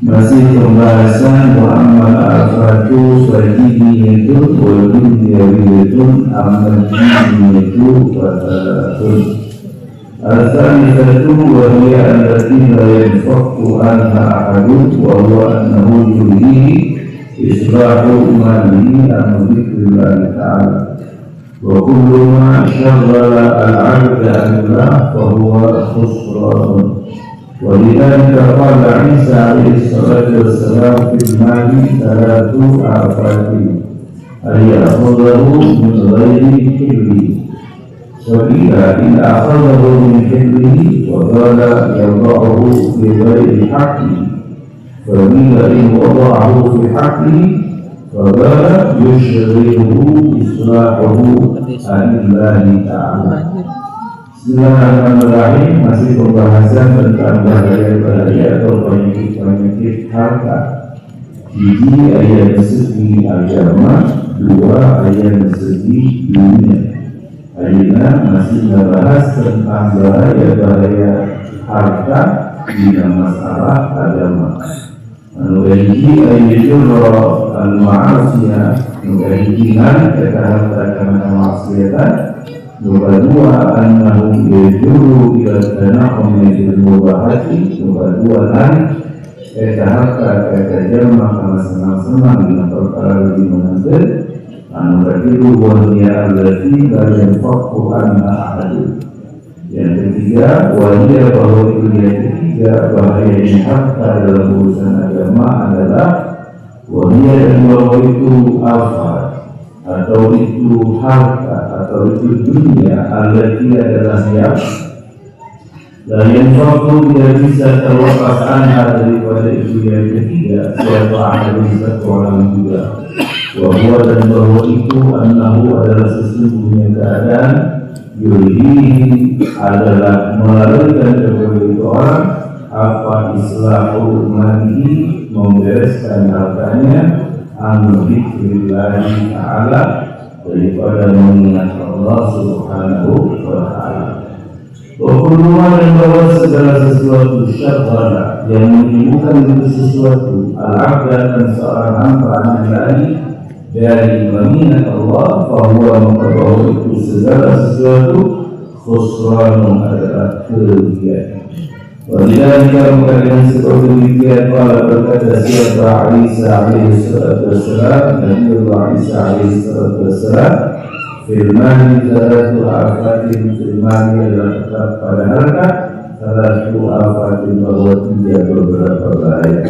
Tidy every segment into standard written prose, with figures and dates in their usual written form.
Masih pembahasan mu'amal al-fatu sajini itu wajib diawilitun amal jini itu watalatun al-thanifatu wahia allati la yanfakku anha ahadun wa huwa annahu yurihi islahu malihi an-dhikrillahi ta'ala wa kullu ma syaghala al-'abda anillah fahuwa khusranun. ولذلك قال عيسى عليه الصلاة والسلام في المال ثلاث آفات أن يأخذه من غير حله وقيل إن أخذه من حله وقال يضعه في غير حقه وقيل إن وضعه في حقه وقال يشغله إصلاحه عن الله تعالى. Bismillahirrahmanirrahim. Masih pembahasan tentang bahaya-bahaya atau penyakit harta. Ini ayat segi agama, dua ayat segi dunia. Ayatnya masih membahas tentang bahaya-bahaya harta di masalah agama. Menurut ayat itu al-ma'asiyah mengajikan kata harta karena maksiatan. Kedua, annahu yajuru ila tanaqum min al-mubahati. Kedua dan harta kata jamaah karena senang-senang dengan perkara lebih menantu. Ketiga, wahia allati la yanfaqu anha ahadun. Yang ketiga, wahia bahwa itu yang ketiga bahaya harta dalam urusan agama adalah wahia dan bahwa itu afar atau itu harta atau itu dunia allati adalah yang suatu tidak bisa terlepas anha daripada itu yang ketiga suatu ahli satu orang juga bahwa dan bahwa itu annahu adalah sesungguhnya keadaan yurihi adalah melarikan kepada itu orang apa islahu mani membereskan hartanya an-dzikrillahi ta'ala daripada mengingat Allah subhanahu wa ta'ala. Wa dan bahwa segala sesuatu syar'ana yang menyembuhkan itu sesuatu al-'abda dan seorang hamba dari mengingat Allah bahwa maka itu segala sesuatu khusranun adalah kerugian. Wajibnya mengatakan seperti demikian pada berkata siapa Isa alaihi salatu wassalam dan Isa alaihi salatu wassalam firman salatu afatin firman adalah tetap pada harta salatu afatin bahwa tiga beberapa bahaya.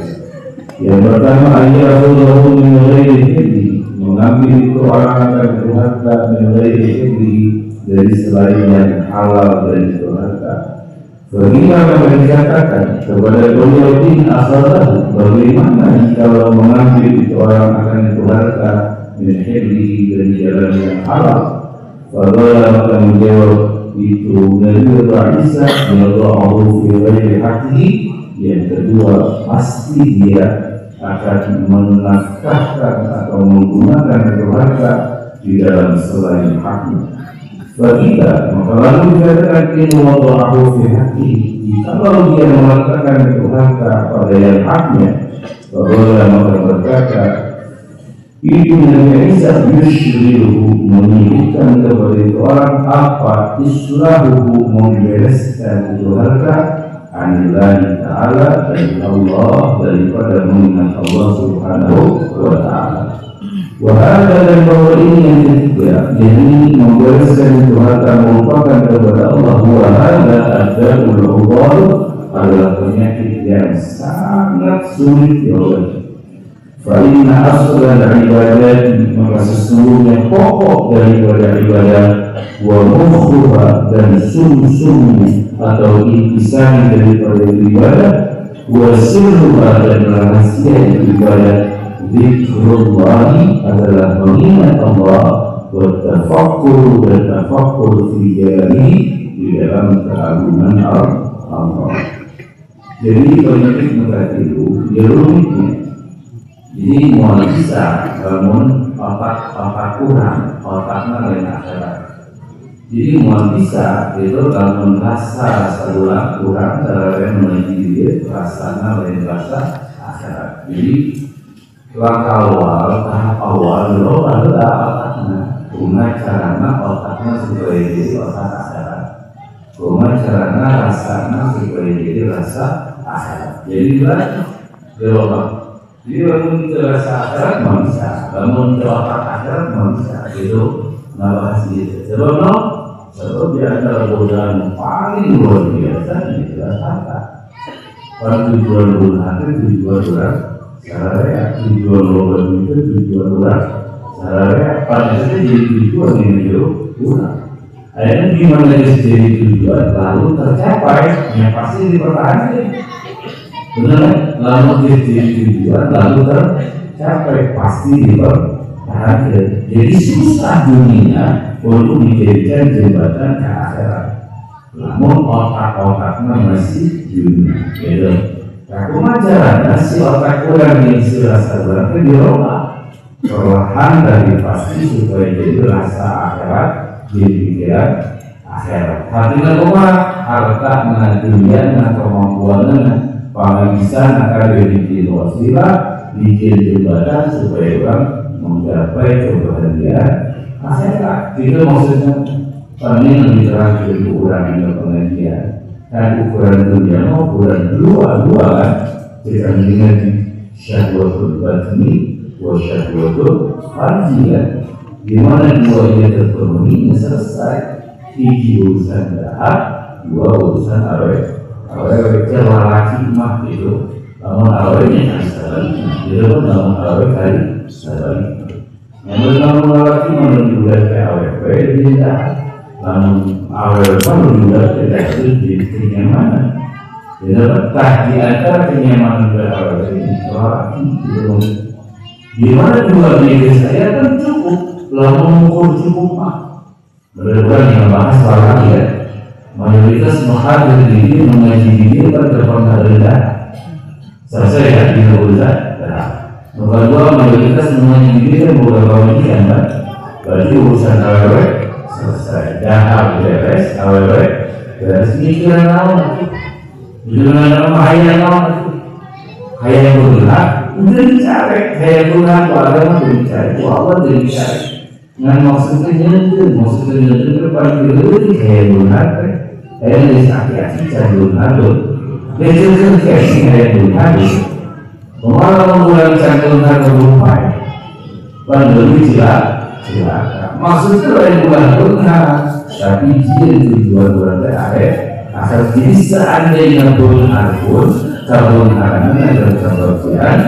Yang pertama ayyahu min ghairi hiddi mengambil itu orang akan berharta min ghairi hiddi dari selain yang halal dari itu harta. Bagaimana mereka katakan kepada beliau in asalah bagaimana jika mengambil itu orang akan itu harta min hiddi dari jalan yang halal. Fadala maka menjawab itu Nabi Isa yadha'uhu fi ghairi haqqihi. Yang kedua pasti dia akan menafkahkan atau menggunakan itu harta di dalam selain haknya. Bagaimana maka lalu dikatakan ini wada'ahu fi haqqihi. Kalau dia meletakkan itu harta pada yang haknya, bagaimana maka berkata itu Nabi Isa yushrihu menginginkan kepada itu orang apa islahuhu membereskan itu harta anillahi ta'ala dari Allah daripada mengingat Allah subhanahu wa ta'ala. Wahada dan bahwa ini yang ketiga, yakni membereskan itu harta merupakan kepada Allah. Wahada adalah Allah adalah penyakit yang sangat sulit diobati. Fa'inna aslan ibadat maka sesungguhnya pokok daripada ibadah wa mukhuha dan sum-sumnya atau intisari daripada ibadah wa sirruha dan rahasia ibadah Zikrullahi adalah mengingat Allah wa tafakkur dan tafakkur fi jalalihi di dalam keagungan Allah. Jadi penyakit mereka itu dia rumitnya. Jadi mau bisa bangun otak kurang, otaknya lain akhirat. Jadi mau bisa itu bangun rasa seluruh kurang cara lain menuju dia rasanya lain rasa akhirat. Jadi langkah awal, tahap awal dulu adalah otaknya. Guna caranya otaknya supaya jadi otak akhirat. Guna caranya rasanya supaya jadi rasa akhirat. Jadi berarti jawaban. Jadi bangun ke rasa akhirat manusia, bangun ke otak akhirat manusia. Itu nabahas gitu. Sebab di antara godaan yang paling luar biasa itu adalah pada tujuan hati, tujuan orang sararea, tujuan lobat itu tujuan orang sararea. Pada itu jadi tujuan yang jauh kurang. Akhirnya gimana jadi tujuan lalu tercapai, yang pasti dipertahankan. Benar kan? Lalu jadi tujuan lalu tercapai pasti dipertahankan. Jadi susah dunia untuk dijadikan jembatan ke akhirat. Namun otak-otaknya masih dunia. Gitu. Aku majalah si otak kurang yang isi rasa berarti dirubah. Perlahan dari pasti supaya jadi rasa akhirat, jadi pikiran akhirat. Hatinya rumah, harta, dunia, kemampuan, penghabisan akan dibikin wasilah, bikin jembatan supaya orang mencapai kebahagiaan akhirat. Itu maksudnya kami lebih terang dari ukuran yang pengajian dan ukuran dunia ukuran dua kan. Kita mendengar di syahwatul batni wa syahwatul farji kan. Di mana dua ini terpenuhi selesai. Tiga urusan dahar, dua urusan awet. Awet lelaki mah itu. Namun awetnya kan sebaliknya. Itu pun namun awet kali sebaliknya. Yang bernama lelaki menunjukkan ke awet tidak. Namun awet menunjukkan ke tidak kenyamanan. Jadi letak di antara kenyamanan dan awet ini lelaki itu. Di mana dua diri saya kan cukup. Lalu mengukur cukup mah. Benar-benar yang bahas lelaki ya. Mayoritas menghadir diri mengaji diri terdepan rendah. Selesai ya di urusan. Nomor dua, mayoritas mengaji diri kan beberapa ujian kan. Berarti urusan awet selesai. Dahar beres, awet beres. Mikiran naon, mikiran naon, hayang naon, hayang bergerak, udah dicari, hayang bergerak, keluarga mah dicari, keluarga dicari. Dengan maksudnya nyentuh paling gede hayang bergerak, hayang disakiti cari bergerak. Dia kasih hayang bergerak. Malah memulai canggul harga berupaya pandemi silakan maksudnya lain bukan benar tapi dia tujuan berada akhir jadi seandainya benar pun kebenaran dan kebahagiaan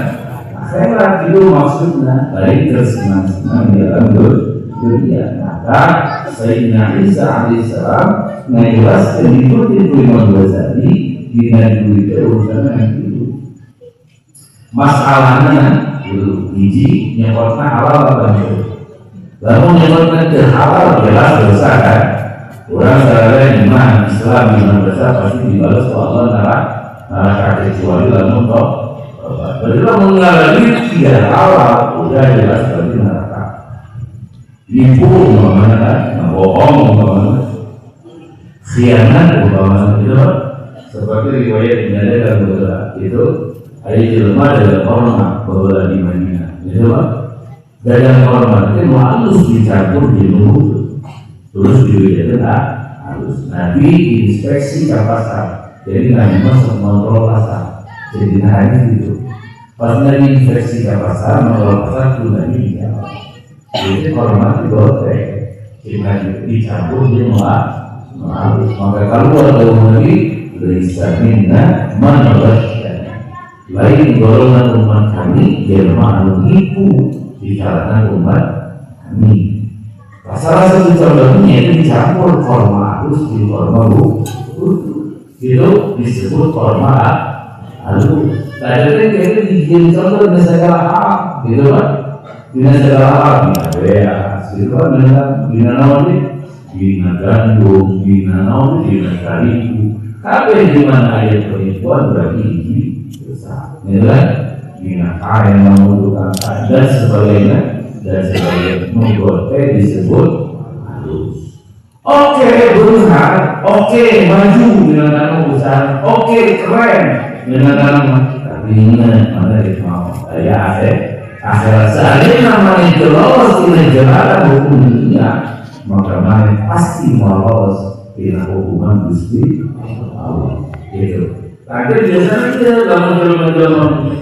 akhirat itu maksudnya baik tersenang-senang di dalam dunia. Maka Sayyidina Isa alaihissalam menjelaskan ikuti Imam Ghazali dengan duit urusan yang itu. Masalahnya itu hiji nyebutnya halal atau tidak. Lalu nyebutnya ke halal jelas dosa kan. Orang secara iman Islam iman besar pasti dibalas oleh Allah neraka kecuali lalu kok. Berarti mengalami tidak halal udah jelas berarti neraka. Nipu umpamanya kan, bohong umpamanya, khianat umpamanya itu seperti riwayat menyatakan bahwa itu ada jelma dalam hormat bahwa di Madinah, gitu pak. Dalam hormat itu halus dicampur di mulut, terus diwujudkan halus. Nabi inspeksi kapasitas, jadi Nabi masuk kontrol pasar. Jadi hanya itu. Pas Nabi inspeksi kapasitas, kontrol pasar itu Nabi dijawab. Jadi hormat itu boleh, kita dicampur di halus. Maka kalau ada Nabi berisa minna manawasya. Lain golongan umat kami jelma menipu di kalangan umat kami. Salah satu contohnya itu dicampur korma halus di korma itu disebut korma halus. Tadi itu dibikin contoh dengan segala hal, gitu kan? Dengan segala hal, beras, gitu kan? Dengan naon dengan gandum, dengan naon, dengan terigu. Tapi di mana ayat penipuan berarti ini. Nilai bina kain membutuhkan dan sebagainya membuat disebut halus. Oke, berusaha, oke, maju dengan dalam usaha, oke, keren dengan dalam ingat mana di mau ya akhirat sehari namanya jelas ini jelaran hukum dunia maka mana pasti lolos di hukuman Gusti Allah gitu. Tapi biasanya kita dalam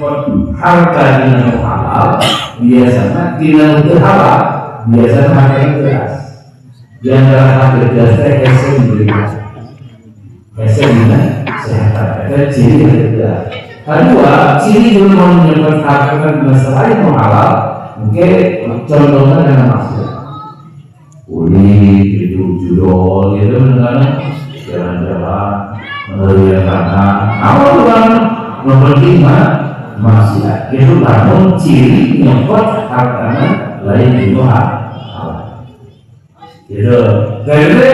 harta yang halal biasanya tidak untuk halal biasanya harta yang keras yang harta keras kesembuhan sehat ada ciri yang keras. Kedua, ciri juga menyebabkan harta masalah yang halal mungkin contohnya dengan maksud kulit itu judul gitu misalnya jalan-jalan melihat anak awal bukan nomor 5 maksiat itu namun ciri nyokot hartanya lain juga halal gitu. Jadi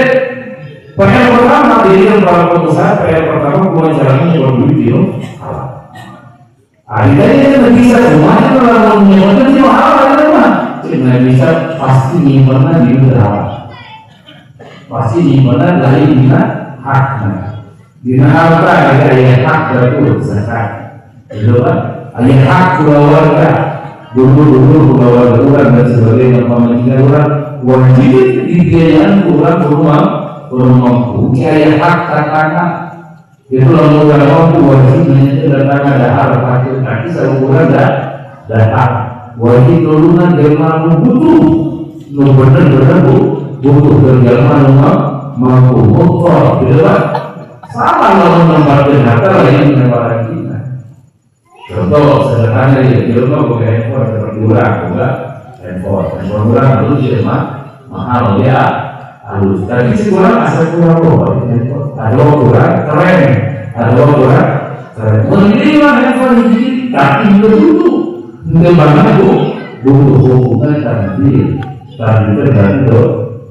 PR pertama di dalam para pengusaha PR pertama kewajarannya berduit itu halal. Akhirnya bisa semuanya kalau menyebutkan itu halal itu mah tidak bisa pasti nyimpannya di halal pasti nyimpannya lain juga haknya. Dina harta ada ayat hak berarti zakat. Itu kan ayat hak keluarga, dulu keluarga orang dan sebagainya pemilikan orang wajib dibiayakan orang rumah mampu. Ayat hak katakan itu orang mampu wajib menyediakan ada harta tapi seorang dah hak wajib tolongan dia mampu butuh, lu benar butuh kerjaan mampu motor, gitu kan? Sama kalau menempatkan harta lain menawarkan kita. Contoh sederhana ya, di rumah pakai handphone seperti orang juga handphone orang harus ya mahal ya halus. Tapi si orang asal kurang loh handphone. Ada orang keren, ada orang keren. Menerima handphone ini tapi betul bagaimana butuh hubungan tadi dari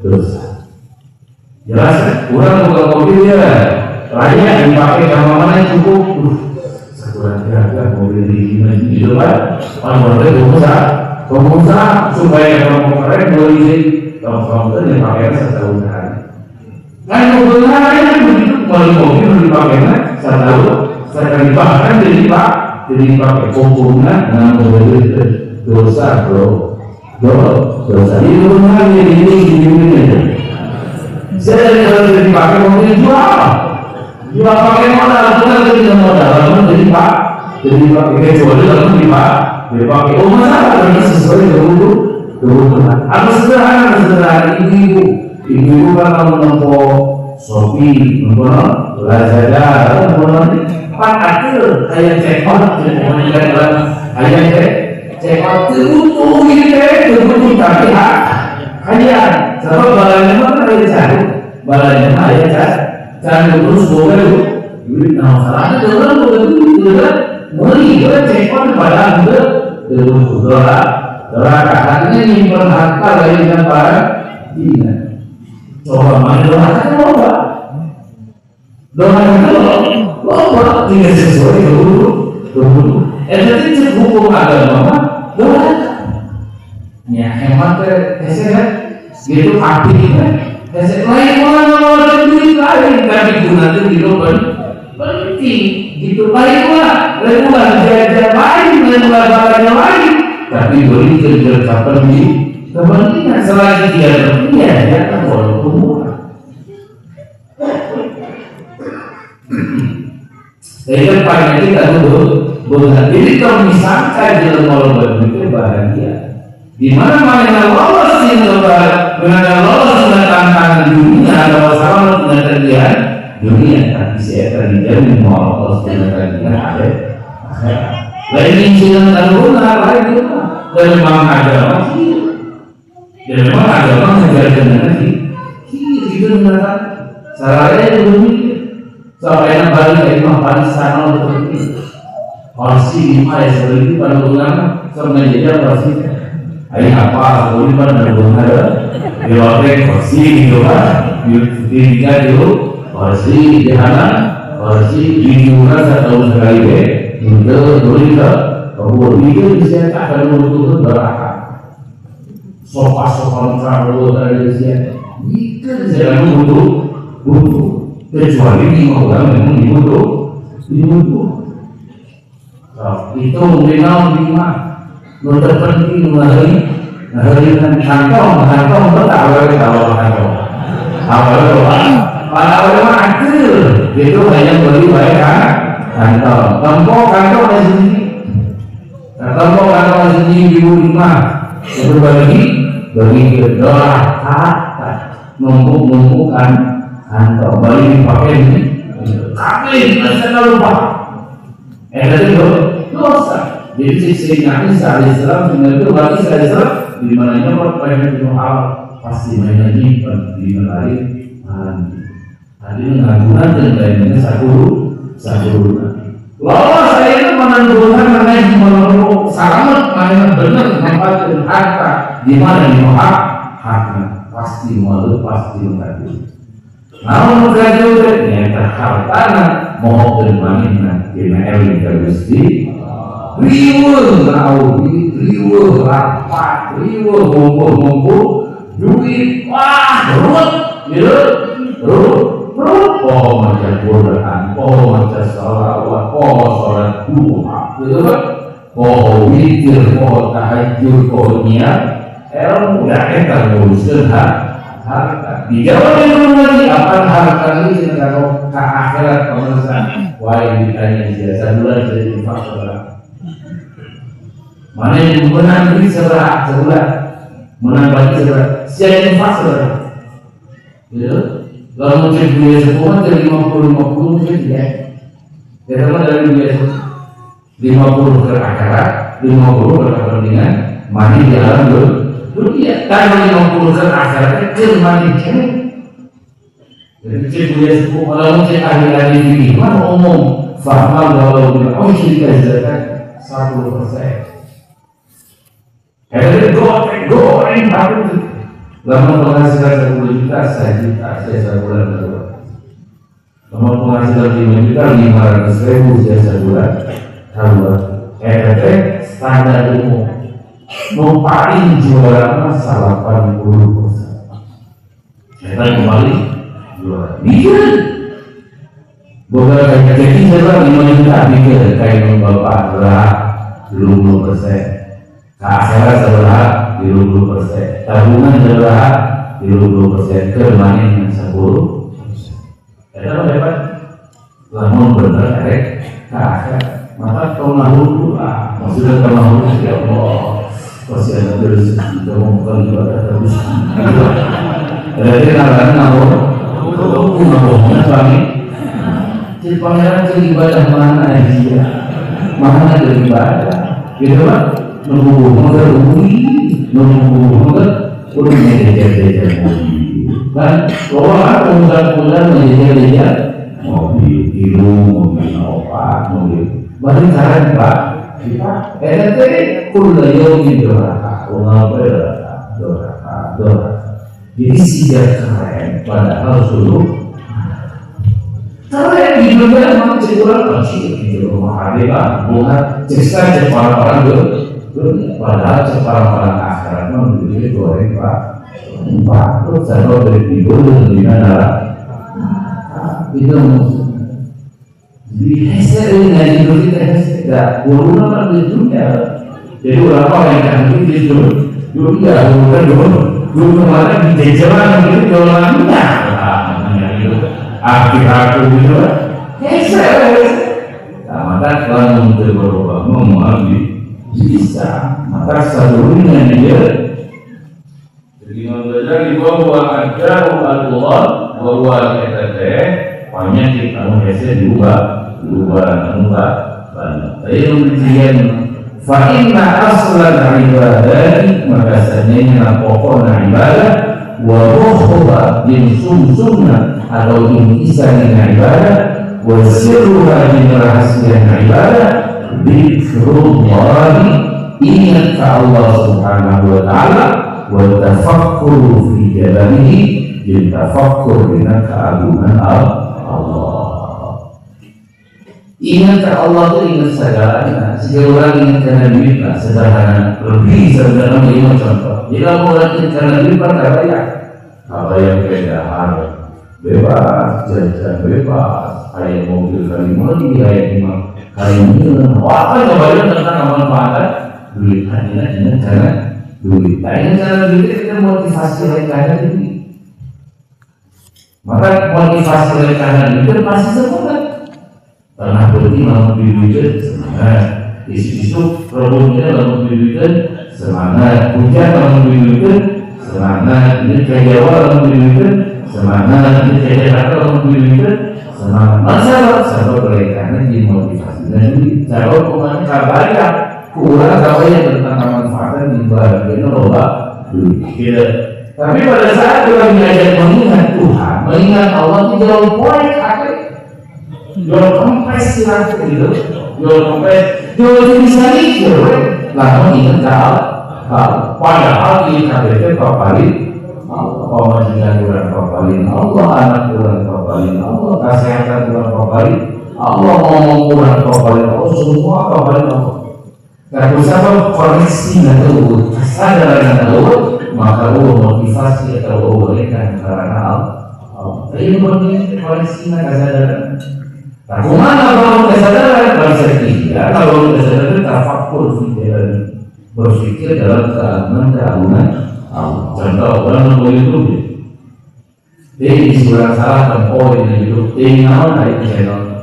dosa. Jelas orang bukan mobil ya. Lainnya dipakai sama mana cukup sekurang harga mobil di depan orang pengusaha supaya kamu keren boleh kamu yang pakai setahun hari kan mobil lain begitu mobil dipakainya setahun sekali bahkan jadi pakai komponnya dengan mobil dosa dosa itu benar ini saya kalau dipakai mobil jual pakai modal bukan jadi modal namun jadi pakai kecuali lalu dipakai masalah ini sesuai kebutuhan atau sederhana ibu kalau menempo Shopee menempo Lazada menempo akil kayak cekot kayak cekot itu ini tapi kayak sebab balanya mana ada cari balanya ada cari jangan terus boleh duit masalahnya orang boleh duit mulai dia cekon pada terus dolar katanya nyimpan harta lain dan barang tidak coba main dolar kan loba tidak sesuai dulu itu hukum agama dolar ya hemat kan gitu api kan lain orang duit lain tapi gunakan di loban penting gitu lain jajan lain barangnya lain tapi beri kerja kapan di kepentingan selagi dia terpunya dia akan walaupun murah jadi kan kita dulu jadi kalau misalkan dalam loban itu bahagia di mana yang lolos di lebar dengan lolos dengan tantangan dunia atau sama dengan kerjaan dunia tapi saya terjamin mau lolos dengan kerjaan ada lain insinyur terguna lain juga dan memang agama dan memang agama mengajarkan nanti itu benar salahnya itu begini sampai balik ke imam paling sana untuk ini porsi 5 ya seperti itu pada ulama sebenarnya porsi ayah apa boleh pada benar diwakil porsi gitu kan di 3 dulu porsi di mana porsi di mana 1 tahun sekali deh untuk boleh tak kalau itu bisa tak akan untuk berapa sofa terlalu dari dia itu saya butuh kecuali 5 orang memang dibutuh Itu minum lima. Lu terpenting hari kantong tak boleh kalau kantong. Kalau kecil itu hanya beli baik kantong. Kantong di sini. Kantong di sini 5.000. Itu bagi dolar numpuk-numpukan kantong. Bagi dipakai ini. Kami tidak lupa. Jadi dosa. Jadi sisi Nabi SAW itu bagi saya di mana pengen hal pasti mainnya nyimpen di lain tadi mengagunan dan lainnya satu. Lalu saya itu menentukan mengenai menurut selamat mana benar memanfaatkan harta di mana di haknya pasti malu pasti mengadu. Namun mengadu ternyata hartanya mau bermainkan di melalui Gusti. Riweuh naudi, riweuh rapat, riweuh ngumpul-ngumpul duit, wah ruwet, poho maca Quran, poho maca sholawat, poho sholat duha, poho witir, poho tahajud, poho niat, udah kita nguruskan harta. Dijawab dulu lagi apa harta ini kalau ke akhirat pemesan, wah ditanya biasa bulan jadi faktor. Mana yang menang duit sebelah, menang bagi sebelah, siapa infak sebelah, gitu. Kalau mau cek duit sepuluh dari 50 mungkin ya, kita dari duit 50 ke akhirat, 50 ke kepentingan, mandi di alam dunia. Kalau 50 ke akhirat ke mandi cek, jadi cek duit sepuluh kalau mau cek ahli-ahli fikih, mana umum, faham kalau kita syirika zakat 1%. Goreng baru lama penghasilan 10 juta, saya sebulan berdua. Lama penghasilan 5 juta, 500.000 saya sebulan. Standar umum paling jualan salah 80%. Saya kembali jualan. Bikin bukan kayak saya 5 juta bikin kayak bapak berat 20%. Akhirat sebelah 20%, tabungan sebelah 20%, kemanin 10%. Ada apa dapat? Lamun benar karek akhirat, maka tomahulu maksudnya tomahulu ya Allah, pasti ada rezeki, kamu bukan ibadah terus. Jadi namanya ngomongnya suami. Jadi pangeran itu ibadah mana dia? Mana dari ibadah? Gitu kan? Nunggu udah mengejar-kejar kan orang pengusaha mengejar-kejar mobil obat balik cara pak kita kuliah doraka jadi siap keren padahal suruh kalau yang di dunia memang cekurang kecil di rumah ada bukan cerita orang-orang padahal orang-orang akhirat memiliki goreng pak terus saya dari tidur di mana itu di hasil dari dulu kita tidak guru nama di dunia jadi orang yang kan tidur dulu ya dulu kemarin di jajaran itu jalannya akhirat itu hasil maka kalau untuk berubah mengalami bisa, maka sebelumnya dia jadi mempelajari bahwa ajaru Allah bahwa kita banyak kita menghasil diubah banyak. Tapi kemudian fa'inna aslan ibadah maka sebenarnya pokok ibadah wa ruhba yang sumsumna atau intisan ibadah wa sirruha yang rahasia ibadah Zikrullah ingat ke Allah subhanahu wa ta'ala wa tafakkur fi jalalihi dan tafakkur dengan keagungan Allah. Ingat ke Allah itu ingat segalanya. Sejauh orang ingat karena duit lah sederhana lebih sederhana lima contoh. Jika mau ingat karena duit apa ya? Apa yang keadaan bebas, jajan bebas, kayak mobil kali mandi, kayak Hari ini apa jawabannya tentang kemanfaatan duit? Hanya karena duit. Hanya karena duit kita motivasi karena duit. Maka motivasi karena duit pasti sempurna. Karena berarti mau duit semangat. Isu-isu problemnya mau duit semangat. Hujan mau duit semangat. Ini kerjaan mau duit semangat. Ini kerjaan mau duit semangat. Masalah sebab karena dimotivasi. Jadi jawab kemana kabarnya kurang kabarnya tentang kemanfaatan di bagian loba tidak. Tapi pada saat kita belajar mengingat Tuhan, mengingat Allah itu jauh poin akhir, jauh kompres silat gitu, jauh kompres, jauh bisa mikir, lalu ingat kalau padahal kita itu kembali pemajikan kurang kembali, Allah anak kurang kembali, Allah kesehatan kurang kembali. Allah ngomong kurang kembali, Allah semua kembali Allah. Gak usah koneksi atau kesadaran atau maka Allah motivasi atau Allah bolehkan karena Allah. Ini begini koneksi kesadaran. Nah, kemana kalau kesadaran bangsa kita? Kalau kesadaran terfaktur berpikir dalam keagungan Allah. Contoh orang mau YouTube, dia disuruh salah poin itu, dia nama naik channel.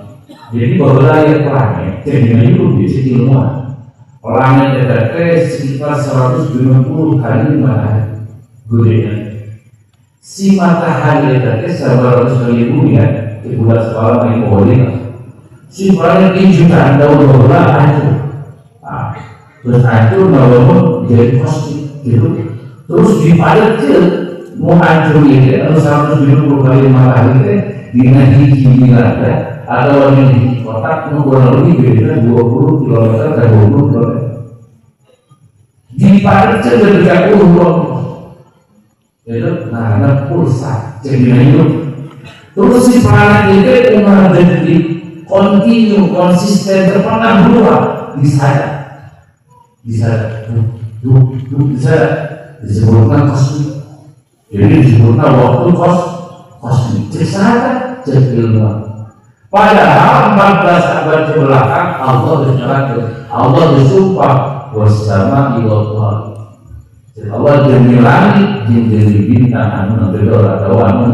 Jadi beberapa planet jadi itu bisa ilmuwan. Planet terdekat sekitar 120 kali matahari gedenya. Si matahari terdekat 100 kali bumi ya, di bulan sekolah main bowling. Si planet ini jutaan tahun beberapa hancur. Terus hancur lalu jadi kosmik gitu. Terus dipadat ke mau hancur ini atau 120 kali matahari itu dengan hiji ada. Ada orang di kotak kurang lebih beda 20 km dan 20 km. Di padat saja 30 km. Itu ada pulsa jadi itu. Terus si planet itu menjadi kontinu konsisten terpantau berubah di sana. Disebutkan kosmik. Jadi disebutkan waktu kosmik. Kesana jadi ilmuwan. Padahal 14 abad ke belakang Allah bersumpah bersama Allah. Allah demi langit, demi bintang anu berdora atau anu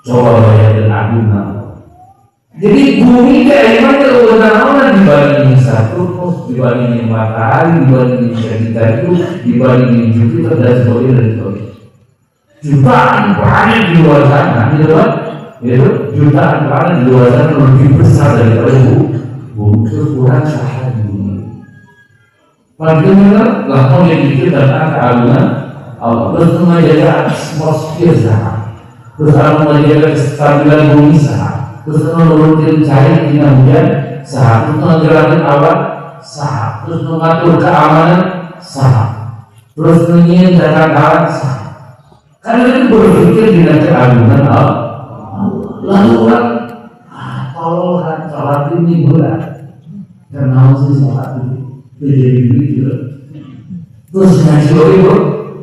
coba bayangkan agung. Jadi bumi kayak mana dibanding Saturnus, dibanding matahari, dibanding Sagittarius, dibanding Jupiter dan sebagainya. Jutaan planet di luar sana, gitu kan? Itu jutaan planet di luar sana lebih besar daripada bumi kurang cahaya di bumi. Bagaimana lakukan yang dikir tentang keagungan Allah, terus mengajarkan atmosfer sah, terus mengajarkan kestabilan bumi sah, terus menurunkan cahaya di hujan sah, terus mengajarkan awan sah, terus mengatur keamanan sah, terus menginginkan awan sah. Karena itu berpikir dengan keagungan Allah. Lalu orang tolongkan sholat ini berat karena harus sholat ini jadi begitu. Terus ngaji itu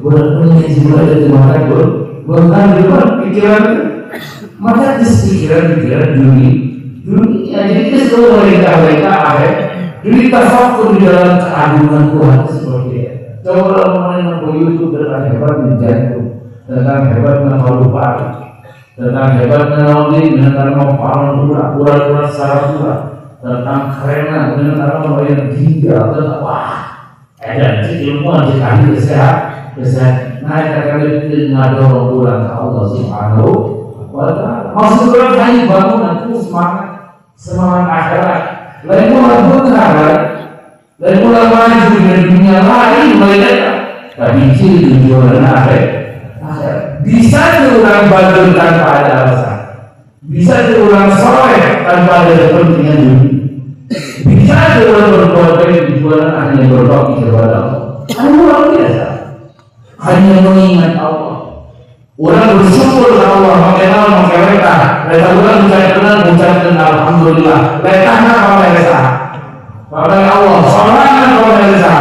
berat punya ngaji ada di mata gue bukan di luar pikiran maka pikiran dunia jadi kita semua mereka akhir jadi terfokus di dalam keagungan Tuhan seperti itu. Coba orang YouTube tentang hebat menjantung, tentang hebat menghormati, tentang hebatnya Nabi, tentang membangun pura-pura secara pura, tentang kerenan, tentang orang yang tinggal, tentang dan ilmuwan dikasih kesehatan. Nah, kita ngador pulang ke Allah Subhanahu wa Ta'ala. Maksud orang hanya bangunan itu semangat akhirat. Lain mulai benar, lain mulai maju di dunia lain mereka. Tapi ciri tujuan akhirat. Bisa diulang badul tanpa ada alasan, bisa diulang soleh tanpa ada kepentingan dunia, bisa diulang berbuat baik tujuan hanya berbakti kepada Allah. Luar biasa, hanya mengingat Allah. Orang bersyukur kepada Allah, mengenal mereka, mereka mengucapkan alhamdulillah, mereka mereka, pada Allah, sorangan mereka,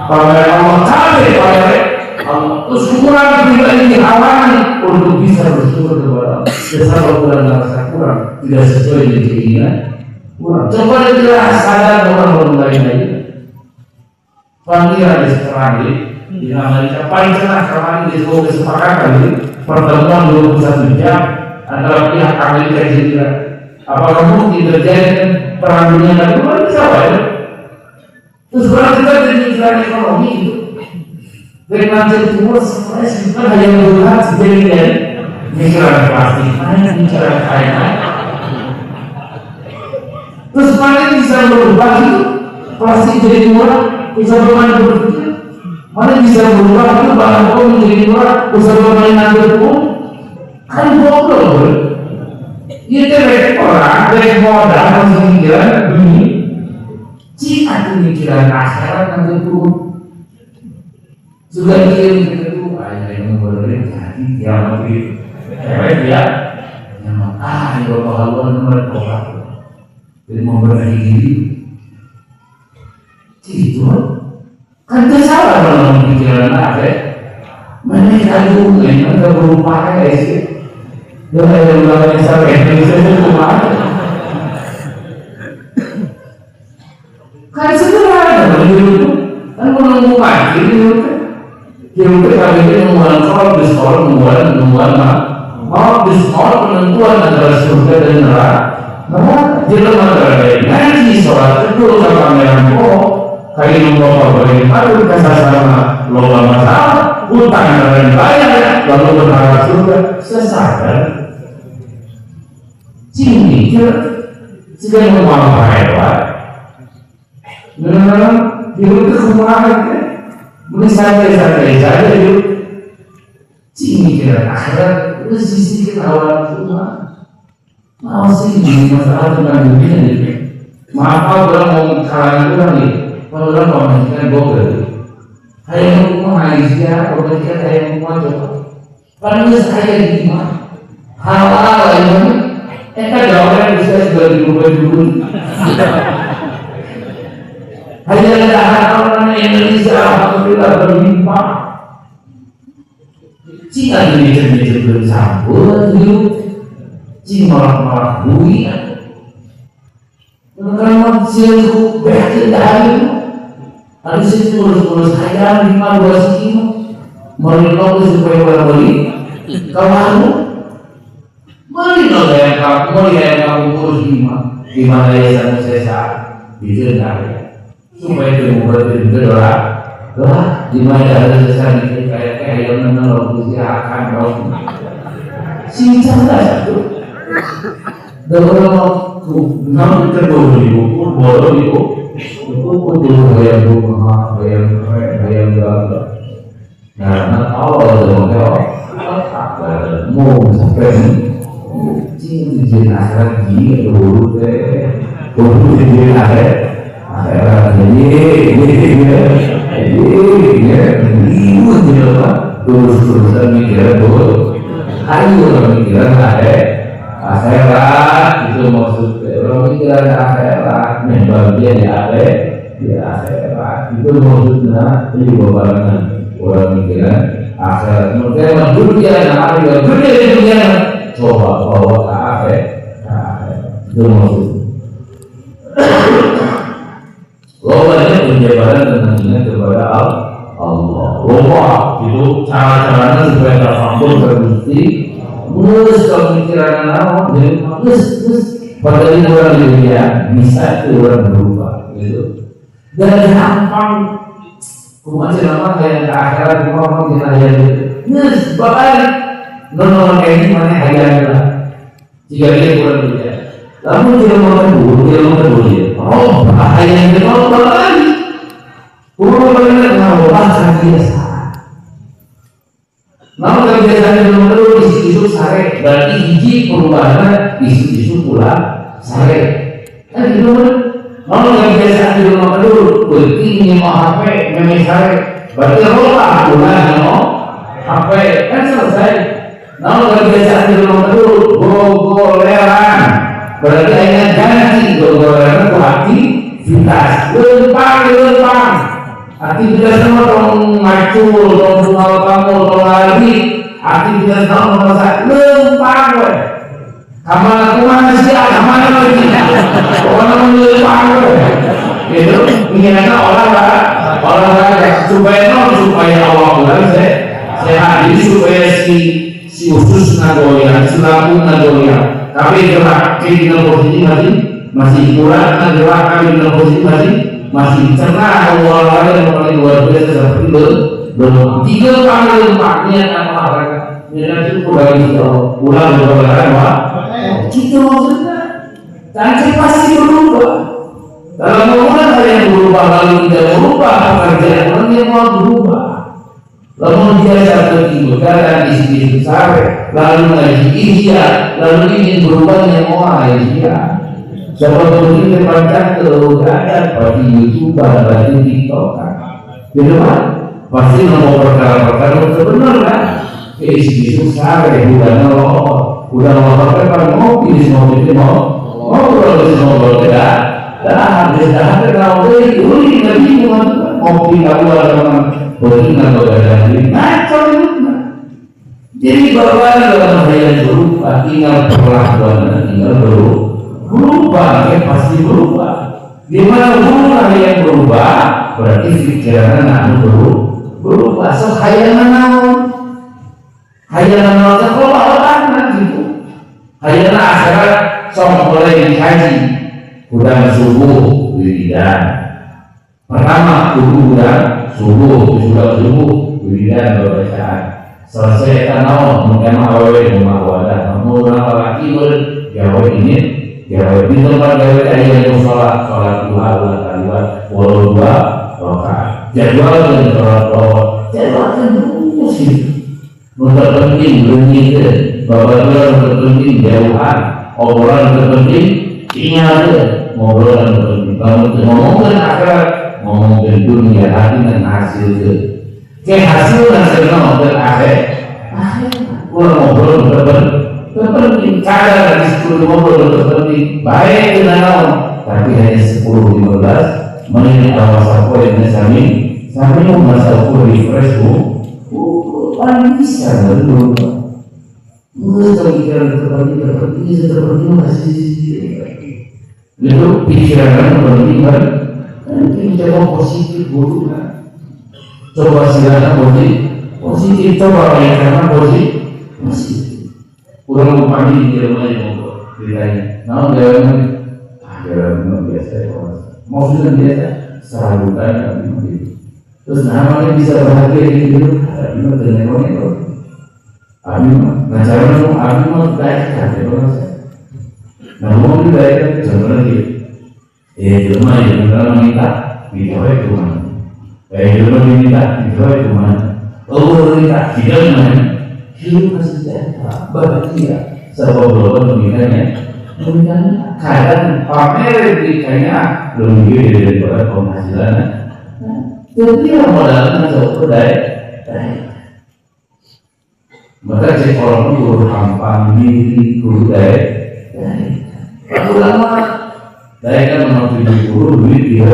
pada Allah kami pada terus kurang tidak ini halangan untuk bisa bersyukur kepada Allah. Sebab kurang rasa kurang tidak sesuai dengan keinginan Coba kita sadar orang lain lagi. Panggilan di sekarang ini di Amerika paling cerah kemarin di sebuah kesepakatan ini pertemuan 21 jam antara pihak Amerika dan Israel. Apakah mungkin terjadi perang dunia kedua? Bisa ya? Terus kalau kita jadi Israel ekonomi itu dari nanti timur sebenarnya hanya melihat sebagian mikiran plastik, mana bicara kain. Terus mana bisa berubah itu plastik jadi murah, bisa bermain berpikir. Mana bisa berubah itu bahan pokok menjadi murah, bisa bermain nanti pun kan bodoh. Itu dari orang dari modal masih pikiran dunia. Jika pemikiran akhirat nanti pun sudah kirim itu ayah yang boleh jadi kiamat itu. Ya, yang itu Tuhan nomor orang. Jadi memberani diri itu kan itu salah dalam pikiran akhir mana kita hubungan kita berupa kayak sih dan yang lain sampai Indonesia itu cuma kan sederhana itu kan menunggu pagi itu kami ini membuat soal bisol membuat mau bisol penentuan antara surga dan neraka. Nah, jelas ada ngaji sholat itu sama merangko kayak nomor bagaimana kasar sama lomba masalah utang dan bayar lalu berharap surga sesadar cini sudah memang hebat benar-benar hidup itu kemana santai-santai saja hidup cini akhirat itu sisi awal semua. Masih di masalah tentang dunia ini. Maaf orang mau kalangan orang nih, kalau orang mau menjadikan boker, saya mau Malaysia, kalau kita saya mau coba. Padahal saya di mana? Halal ini, kan orang bisa sudah dirubah dulu. Hanya ada orang Indonesia alhamdulillah berlimpah. Jika ini bercampur hidup. Malah bui karena siapa berarti dari ada situ terus hayam 5-2 kilo mereka supaya orang beli kalau beli yang kamu urus 5 di mana ya saya bisa dari supaya dibuat berdoa di mana ada sesuatu kayak yang menolak akan kau sini saja tu. Dalam waktu 6 ke 2000 boleh itu bayang rumah, bayang gagal. Nah, awal dalam mau sampai jenis lagi dulu jenis akhirat terus-terusan mikiran ayo mikiran akhirat itu maksudnya orang pikiran akhirat bagian di akhirat itu maksudnya di babaran orang pikiran akhirat mungkin dunia yang ada dunia di dunia coba bawa ke akhirat itu maksudnya lobanya penjabaran tentang ingat kepada Allah loba itu cara-caranya supaya tersambung terbukti mus pemikiran awam jadi mus pada orang di dunia bisa itu orang berubah gitu dan gampang kumasi nama kayak ke akhirat kumasi kita hayal gitu mus balik non kayak ini mana hayal lah jika dia kurang dunia lalu dia makan dulu oh bahaya yang dia mau lagi kurang balik mau bahasa biasa. Namun kebiasaan belum perlu isu-isu sare berarti hiji perubahannya isu-isu pula sare kan gitu kan namun kebiasaan belum perlu berarti ini mau HP memang sare berarti rola pula mau HP kan selesai namun kebiasaan belum perlu gogoleran berarti hanya ganti gogoleran itu aktivitas lempang aktivitas sama dong ngacul, dong bungal kamu, dong lagi aktivitas sama masa lempang Kamar aku mana sih? Kamar lagi. Orang menurut aku, itu mengingatkan olahraga supaya Allah bilang sehat ini supaya si usus nagoya, si lambung nagoya. Tapi gerak kiri dan posisi masih kurang, gerak kaki dan posisi masih cerah. Olahraga yang paling luar biasa seperti belum 3 kali lempatnya olahraga. Ini itu ulang berolahraga. Kita maksudnya dan pasti berubah. Dalam hubungan ada yang berubah lalu tidak berubah, pekerjaan orang yang mau berubah. Lalu dia satu begadang istri sare, lalu ngaji ihya, lalu ingin berubah yang mau ihya. Sebab itu terpanjang keadaan bagi YouTuber, bagi TikToker. Jadi pasti mau perkara-perkara sebenar kan? Istri sare udah nolok. Udah pakai kan mobil itu mau tidak ada kalau ini lagi mobil kamu ada berikan kepada diri ngaco itu. Jadi bahwa dalam yang berubah tinggal perlakuan tinggal berubah pasti berubah. Di mana hubungan yang berubah berarti pikiran anak berubah. So hayalan kalau orang gitu. Hayalan akhirat sok mulai dikaji. Udah subuh wiridan. Pertama udah subuh wiridan bacaan. Selesai tanau mungkin awe rumah wadah. Namun laki gawe ini gawe di tempat gawe yang sholat dua kalimat walau 2 rakaat. Jadwal dan jadwal kan terus gitu. Terpenting begitu, bahwa terpenting jauhan, obrolan terpenting ingat obrolan terpenting. Kalau ngomongin akhirat, ngomongin dunia, hati dan hasil itu. Hasil ngomongin akhirat, ngobrol terpenting. Kadang dari 10 ngobrol terpenting, baik dengan tapi hanya 10-15 menit awal sampai dengan sampai masa refresh paling bisa dulu. Seperti masih itu pikiran berlibat nanti coba positif dulu kan. Coba silakan positif coba karena positif. Kurang pagi di rumah yang mau ditanya. Nah jangan biasa mau sudah biasa serabutan begitu. Terus namanya bisa bahagia di hidup. Abi mah dengan itu. Abi mah baik kan namun baik contoh lagi. Cuma yang kita minta video itu mana? Cuma minta video itu mana? Minta video mana? Hidup masih sejahtera, bahagia. Sebab belum pemikirnya kadang pamer dikanya lebih daripada penghasilan. Jadi modalnya jauh dari maka cek orang itu guru hampang diri guru dari lama dari kan menurut guru duit dia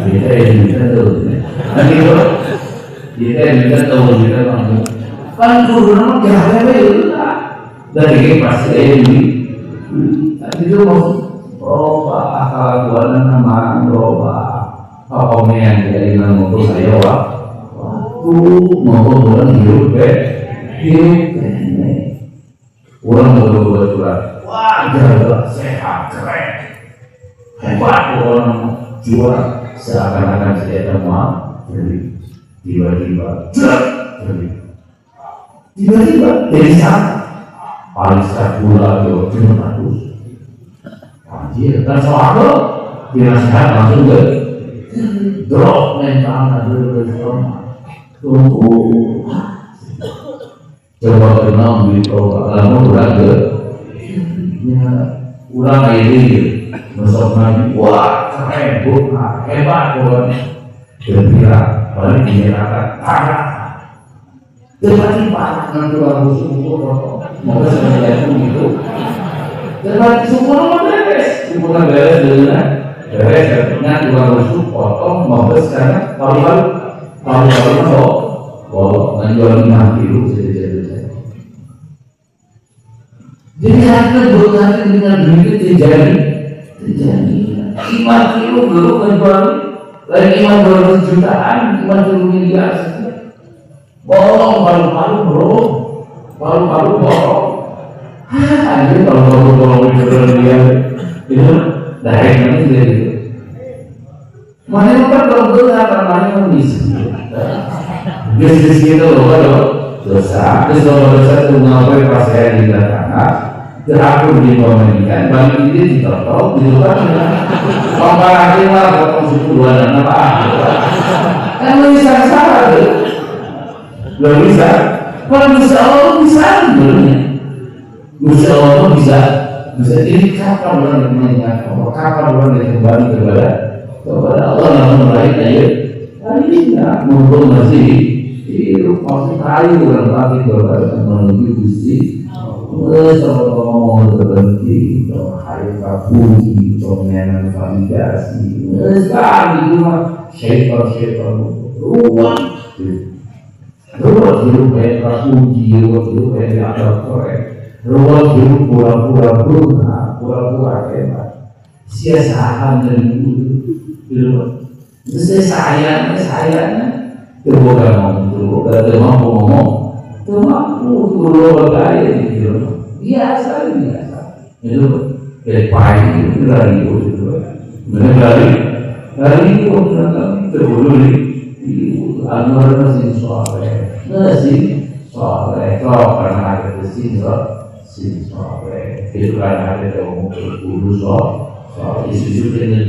yang bisa tahu nanti itu kita yang bisa tahu kita mampu kan guru nama jahatnya itu dari pasti ini itu roba akal kuat nama roba apa yang dari nama saya waktu mau bulan hidup orang betul-betul curhat, wah jaga sehat keren, hebat orang juara seakan-akan saya mau jadi tiba-tiba dari sana paling sekula itu cuma bagus, anjir dan soal dinasihat langsung ke drop mental tunggu. Coba kenal di lama udah ke ulang ini masuk lagi wah keren hebat gembira balik dinyatakan parah tiba-tiba nanti lalu syukur mau saya itu tiba-tiba syukur beres dengan beres artinya lalu syukur mau sekarang kalau menjual 5 kilo Jadi hati berhati dengan duit terjadi. Iman itu belum menjual, lagi iman 200 jutaan, iman 10 miliar. Bolong palu-palu bro, palu-palu bolong. Anjir kalau bolong itu dia itu dari mana dia itu? Mana tempat kalau dosa namanya bisnis. Bisnis itu loh, dosa. Terus kalau dosa itu ngapain pas saya di belakang? Terakhir di Amerika, bagi dia ditotok, dilupakan. Komparatif lah, potong suku dua dan apa? Kan lu bisa salah tuh, lu bisa. Kalau bisa Allah bisa, sebenarnya. Bisa Allah bisa jadi kapan orang mengingat Allah, kapan orang kembali kepada Allah yang baik aja. Hari ini mumpung masih hidup masih kayu orang lagi kepada menuju Gusti. Ngomong berhenti, hari kapuji, mengenai validasi, sekali cuma syaitan ruang hidup kayak kapuji, hidup kayak dianggap korek, ruang hidup pura-pura berusaha, pura-pura hebat, sia-siakan dari hidup, sayangnya, terbuka ngomong. Mampu turun gaya gitu, biasa itu kayak pagi itu dari itu, dari itu terburu di anwar masih sore, kalau karena ada mesin sore, itu karena ada ngomong berburu soal isu dengan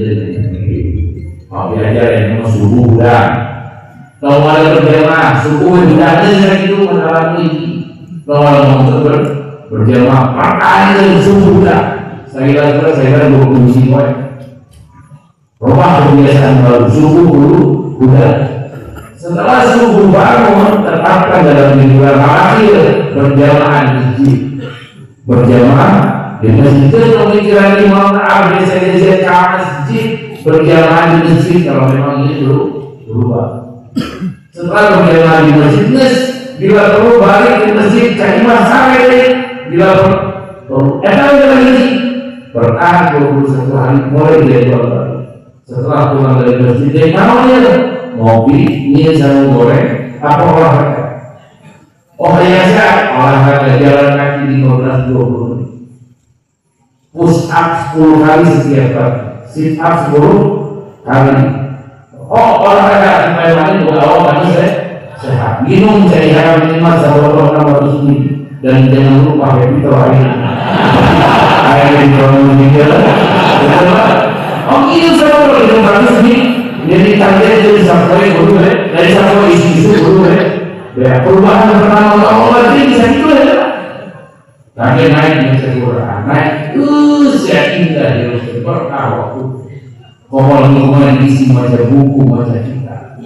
tapi aja yang subuh udah. Kalau ada berjamaah, suku budaya itu mengalami ini. Kalau mau berjamaah, pakai itu suku budaya. Saya kira berfungsi kok. Rumah kebiasaan baru suku budaya. Setelah suku baru tertetapkan dalam lingkungan akhir berjamaah di masjid. Berjamaah di masjid itu pemikiran Imam Abdi Sayyid ke masjid berjamaah di masjid kalau memang ini berubah. Setelah berjamaah di masjid, bila perlu balik di masjid Kaimah Sare, bila perlu lagi bertahan 21 hari mulai dari balik. Setelah pulang dari masjid, dia namanya ngopi, mie sama goreng, apa olahraga? Olahraga jalan kaki 15-20 menit. Push up 10 kali setiap hari, sit up 10 kali. Olahraga supaya juga awal sehat. Minum cairan minimal 1,600 ml dan jangan lupa happy hari ini. Air minum juga. Minum 1,600 ml. Jadi target itu sampai dulu dari sampai isu dulu ya. Perubahan pertama awal ini bisa itu ya. Target naik bisa kurang naik. Saya indah di waktu. Ngomong isi baca buku, baca kita.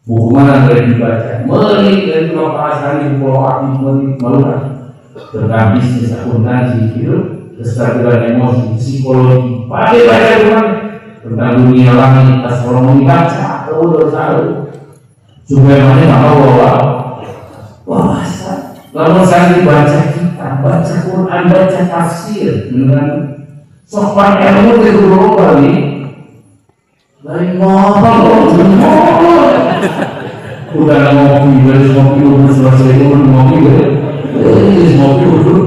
Buku mana boleh dibaca? Melik dari beberapa hari pulau aktif melik malukan tentang bisnis akuntansi, kesadaran emosi, psikologi. Pakai baca rumah tentang dunia langit, astronomi baca, udah tahu. Supaya mana bawa wawasan. Lalu saya dibaca kita, baca Quran, baca tafsir dengan sopan ilmu itu dulu kali. Lain ngomong, udah ngopi, dari ngopi udah selesai itu ngopi gitu, ngopi udah,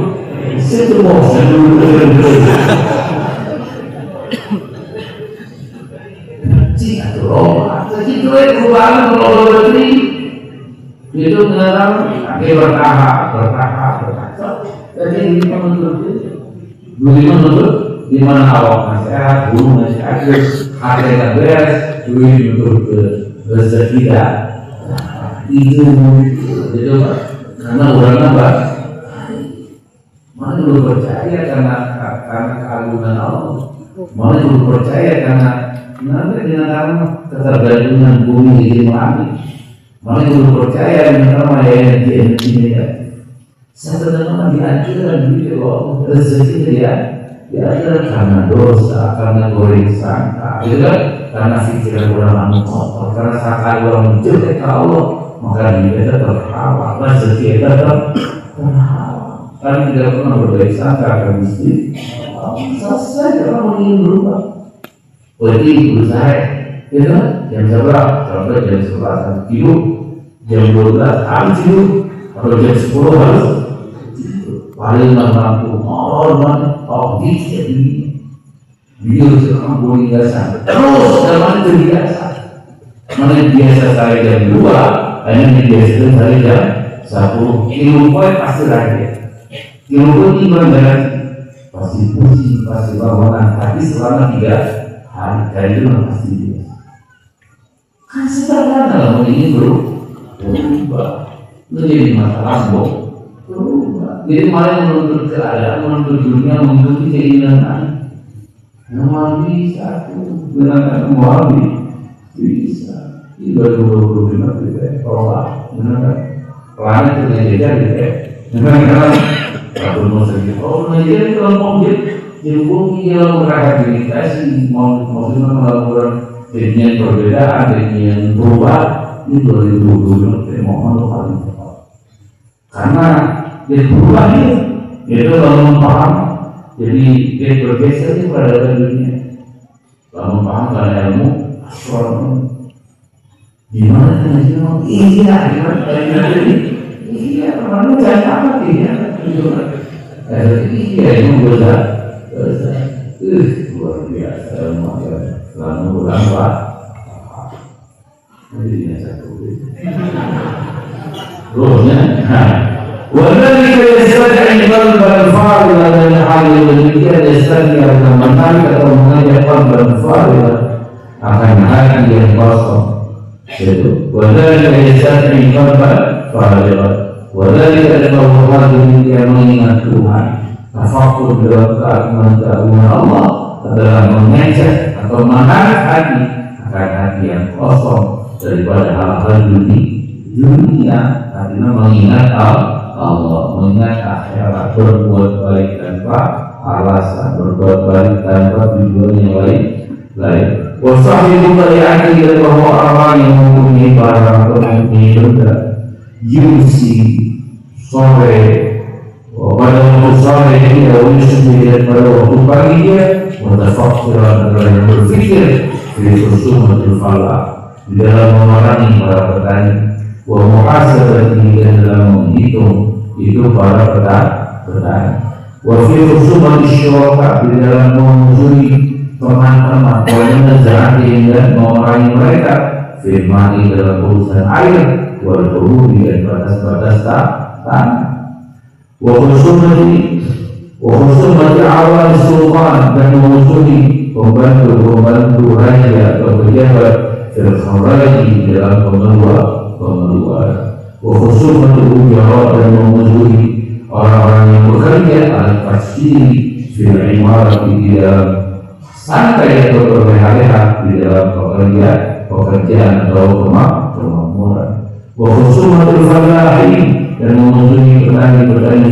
situ bosan dulu. Jika tuh, itu perubahan kalau ini, itu sekarang pakai bertahap. Jadi ini menurut di mana awak sehat, bulu masih aktif, hati yang beres, duit untuk rezeki dah. Itu karena orang apa? Mana dulu percaya karena keagungan Allah, mana dulu percaya karena nanti dengan ketergantungan bumi di langit, mana dulu percaya dengan energi negatif. Satu nama diajarkan gitu loh, rezeki dia. Karena dosa, karena goreng sangka, gitu kan? Karena pikiran orang kotor, karena sangka orang menjelek ke Allah, maka dia tetap hawa, rezeki tetap hawa. kami tidak pernah berbaik sangka akan istri. Selesai, orang ingin berubah. Berarti berusaha, ya kan? Jam berapa? Contoh jam 11 tidur, jam 12 harus tidur, atau jam 10 harus tidur. Paling mampu, dikit ini. Dia sekarang boleh biasa, terus zaman itu biasa. Mana biasa saya jam 2, hanya biasa saya jam 1. Kilo poin pasti lagi. Kilo poin ini berjalan, pasti pusing, pasti bangunan. Tapi selama 3 hari, dari itu pasti biasa. Kan sederhana lah, ini berubah. Menjadi masalah berubah. Jadi malah menuntut keadaan, menuntut dunia, menuntut keinginan. Nama bisa tuh, benar mau bisa. Ibadah 25 ribu, kalau benar planet itu jajar gitu, benar kalau mau sedikit, jajar itu kalau jadi bumi yang merehabilitasi, maksudnya melakukan jenis perbedaan, jenis berubah, ini 2025 mohon paling tepat. Karena dia berubah itu kalau paham. Jadi dia bergeser di peradaban dunia. Kalau memahami ilmu astronomi, gimana kan? Iya, orang jangan apa dia? Iya, itu luar biasa. Selama bulan Pak, ini satu. Rohnya. وذلك يستدعي قلبا فارغا من الحال demikian يستدعي akan menarik atau mengajak qalban fariga akan hati yang kosong. Itu وذلك يستدعي qalban fariga. وذلك adalah demikian mengingat Tuhan. Tafakur dalam keagungan Allah adalah mengajak atau menarik hati akan hati yang kosong daripada hal-hal dunia. Artinya mengingat Allah, mengingat akhirat, berbuat baik tanpa alasan, berbuat baik tanpa tujuan yang lain. Wasahibu bali'ati dan bahwa orang yang mempunyai barang mempunyai benda yusi sore pada waktu sore ini dahulu sendiri pada waktu pagi dia mutafakiran adalah yang berpikir di khusumatul falah di dalam memerangi para petani wa muhasabati dan dalam menghitung itu para petani wa fi khusumati syuraka di dalam menghujuri teman-teman menezahati dan memerangi mereka firmani dalam urusan air wal hurudi dan batas-batas tanah wa khusumati awal sultan dan menghujuri pembantu raja atau pejabat fil kharaji dalam pengeluaran wa khusumatu ujara dan memusuhi orang-orang yang bekerja al-fasiri fil imarati di dalam santai atau berleha-leha di dalam pekerjaan atau kemakmuran wa khusumatu falahi dan memusuhi petani-petani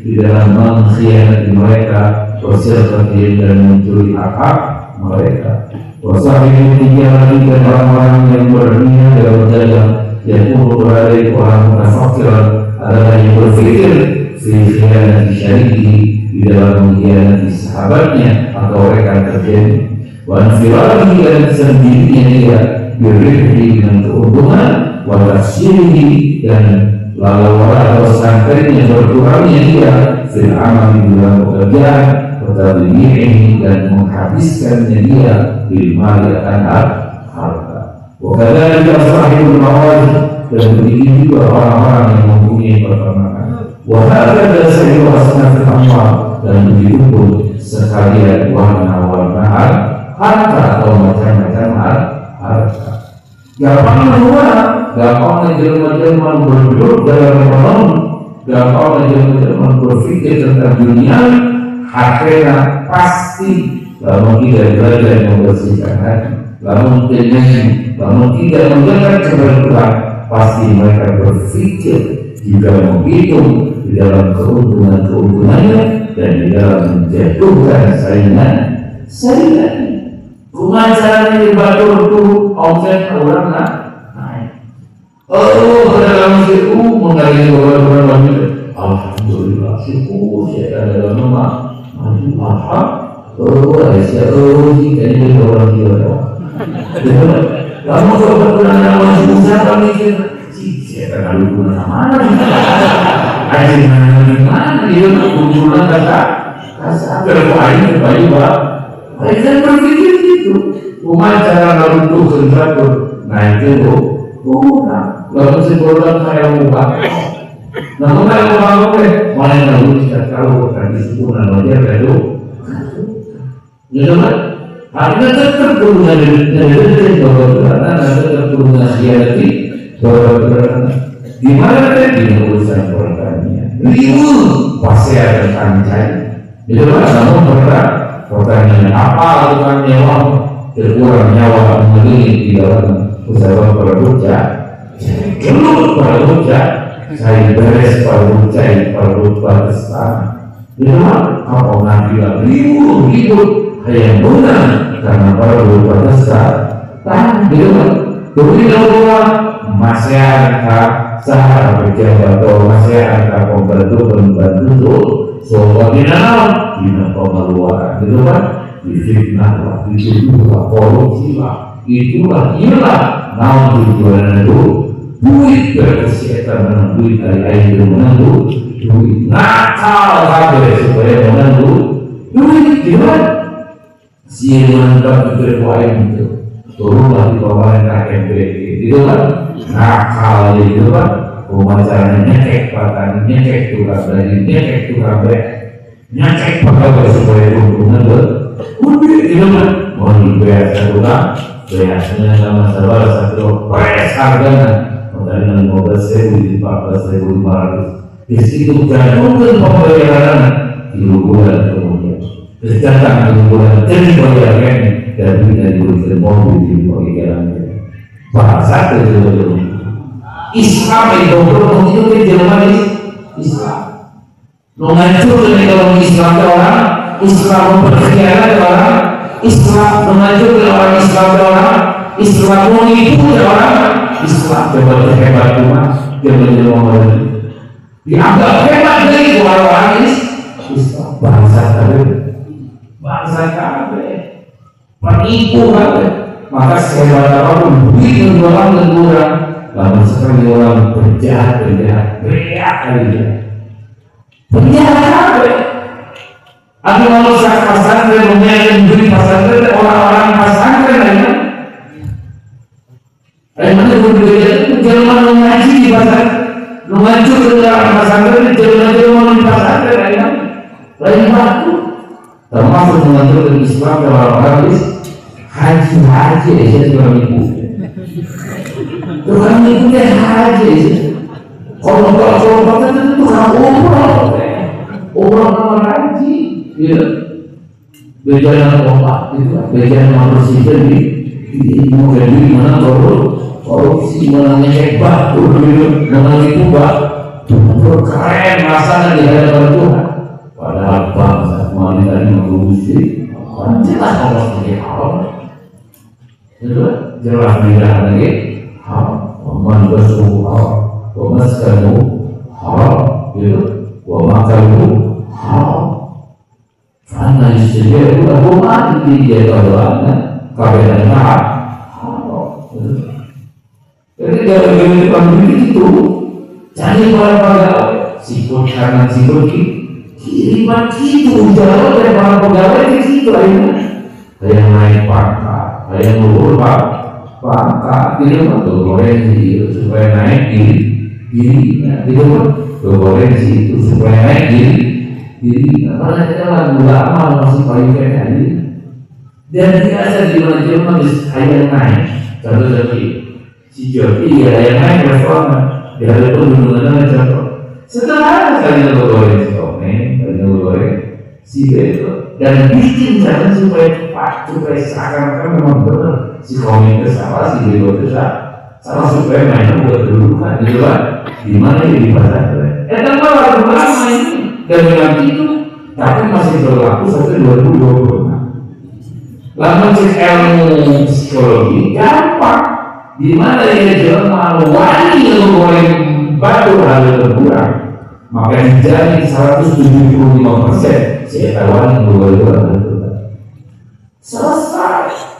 di dalam mengkhianati mereka wasirqatin dan mencuri hak mereka. Wasahibu tijarati dan orang-orang yang berniat dalam berdagang yang berada orang mutafakiran adalah yang berpikir fi khianati syari'i di dalam mengkhianati sahabatnya atau rekan kerjanya wa anfiradihi dan sendirinya dia birribhi dengan keuntungan wa tafsirihi dan lalu atau santai berkurangnya dia fil amali dalam pekerjaan ini dan menghabiskannya dia bilmali akan harta. Wakadari asrahibul mawajib dan begitu juga orang-orang yang mempunyai peternakan. Wahada dasari wasnafil amal dan begitu pun sekalian warna-warna harta atau macam-macam harta. Gampang semua, gampang jelma-jelma berduduk dalam ekonomi, gampang jelma-jelma berpikir tentang dunia. Akhirnya pasti namun tidak belajar membersihkan hati, namun tidak mendengar kebenaran, pasti mereka berpikir juga menghitung di dalam keuntungannya dan di dalam menjatuhkan saingan. Pengajaran di batur itu omset orang naik. Dalam situ menggali orang-orang syukur saya dalam nama maju apa sih kayaknya orang gila kamu kalau berkenan nama susah kami saya terlalu guna mana aja mana dia kumpulan kata terbaik baik pak saya berpikir gitu rumah cara untuk sentratur nah itu kurang lalu sekolah saya buka nah kalau mau mana yang lalu tidak tahu tadi sempurna wajar itu gitu kan artinya tetap kerugian dari karena tetap kerugian dia lagi di mana di urusan pertanian ribu pasti ada kancai itu kan namun pertanian apa lakukan nyawa terkurang nyawa mengiring di dalam usaha produk dulu produk saya beres produk batas tanah itu kan apa nanti ribu yang benar karena produk batas tanah itu kan kemudian masyarakat sahara pejabat atau masyarakat pembantu soalnya dina pengeluaran itu kan difitnah lah, dituduh lah, korupsi lah, itulah namun tujuan itu duit berkesehatan dengan duit dari itu menentu duit nakal kabeh supaya menentu duit gimana si mantap berkuain itu turunlah di bawah KMPG itu kan nakal itu kan pemacaranya nyekek patani nyekek tukang dari nyekek tukang nyekek pegawai supaya hubungan udah itu kan mau dibayar tukang biasanya sama salah satu price harganya dari 15.000 di 14.500 di situ mungkin pembayaran di bulan kemudian sedangkan di bulan jadi bayarkan dari urusan mobil di pembayaran bahasa itu Islam itu itu Jerman Islam menghancur dari orang Islam orang Islam berkhianat orang Islam menghancur dari orang Islam orang Islam menipu orang Islam coba hebat cuma dia orang dianggap hebat dari orang Islam bangsa kabeh penipu kabeh maka sehebat apapun duit menjualan kurang namun sekali orang berjahat teriak kali dia penjahat kabeh aku mau pesantren mengenai duit pesantren orang-orang pesantren lainnya mana berbeda Jerman mengaji di pasar mengacu ke dalam pesantren Jerman di pesantren lain waktu termasuk mengacu ke Islam dan orang-orang haji aja tukang ibu teh haji kalau itu tukang umroh nomor haji gitu bejalan obat gitu bejalan manusia di mana korupsi mana hebat mana itu keren rasanya di hadapan Tuhan padahal bangsa wanita ini korupsi jelas Allah sebagai haram itu jelas tidak lagi haram man basuhu haram wa maskanu haram gitu wa makalu haram karena istilah itu aku mati dia tahuannya kabelan haram jadi dari pandemi itu cari para sikut kanan sikut kiri itu jauh dari para pegawai di situ akhirnya yang naik pangkat yang turun pangkat itu tuh goreng itu supaya naik diri itu tuh goreng itu supaya naik diri karena kita lagu lama masih pakai aja dan biasa di mana Jerman ayam naik contoh seperti si Joki ayam naik restoran dia ada pembunuhan contoh setelah kalian goreng si Tome kalian goreng si Beto dan bikin jangan supaya cepat supaya seakan-akan memang benar si Tome itu salah si Beto itu salah supaya mainnya buat kedudukan gitu kan di mana di pasar tanpa lagu lama ini dan dengan itu tapi masih berlaku sampai 2026 lama cek ilmu psikologi gampang di mana dia Jerman wani yang goreng batu harga terkurang maka dijamin 175% si etawan yang selesai.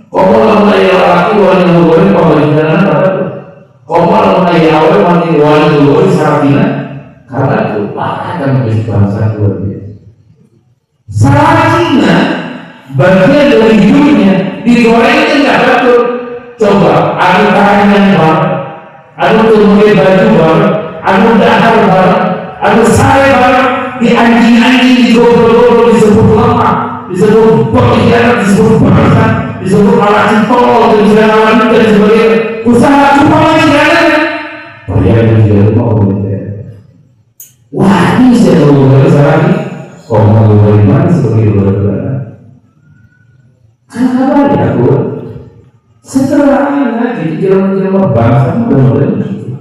Komal mengenai laki wali ngulur pembagian apa? Komal mengenai awal mati wali ngulur syaratnya karena itu akan menjadi bangsa luar biasa. Syaratnya bagian dari hidupnya digorengnya nggak betul. Coba ada tangan yang bareng, ada turunnya baju bareng, ada dahar bareng, ada sare bareng, di anjing-anjing di gobol-gobol disebut lama, disebut pengkhianat, disebut pengkhianat, disebut alasan tolol, disebut alasan dan sebagainya. Usaha cuma tidak. Padahal dia mau berbicara. Wah, ini saya mau berbicara lagi. Kau mau bagaimana sebagai berbicara? Karena apa ya aku? Setelah lagi kira-kira bangsa mudah-mudahan begitu.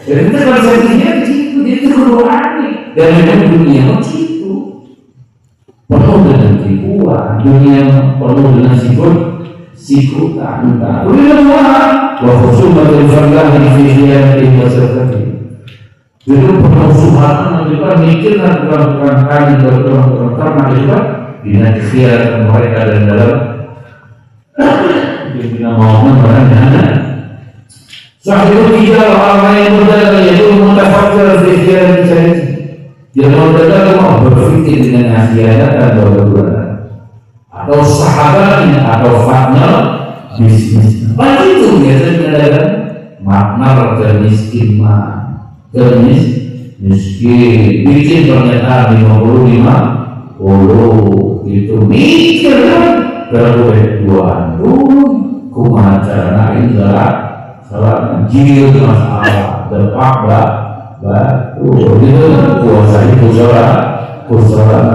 Jadi kita konsepsinya begitu, jadi itu keluarannya dan memang dunia begitu. Penuh dengan tipuan, dunia penuh dengan sikutan. Dunia Tuhan, waktu berfirman di fikiran di masyarakat ini. Jadi penuh subhanahu kita mikir dan berangkat kita dinasihat mereka dan dalam kita mohon barangnya. Sahih tiga orang yang berdagang yaitu mutafakir fikiran saya. Dia berdagang mau berfikir dengan nasihat dan berdoa. Atau sahabatnya atau partner bisnis. Apa itu biasanya berdagang? Makna termiskin miskin bikin pernyataan 55 itu mikir kan kebutuhan kumaha carana ini salah jil masalah depak batu gitu kan puasa itu salah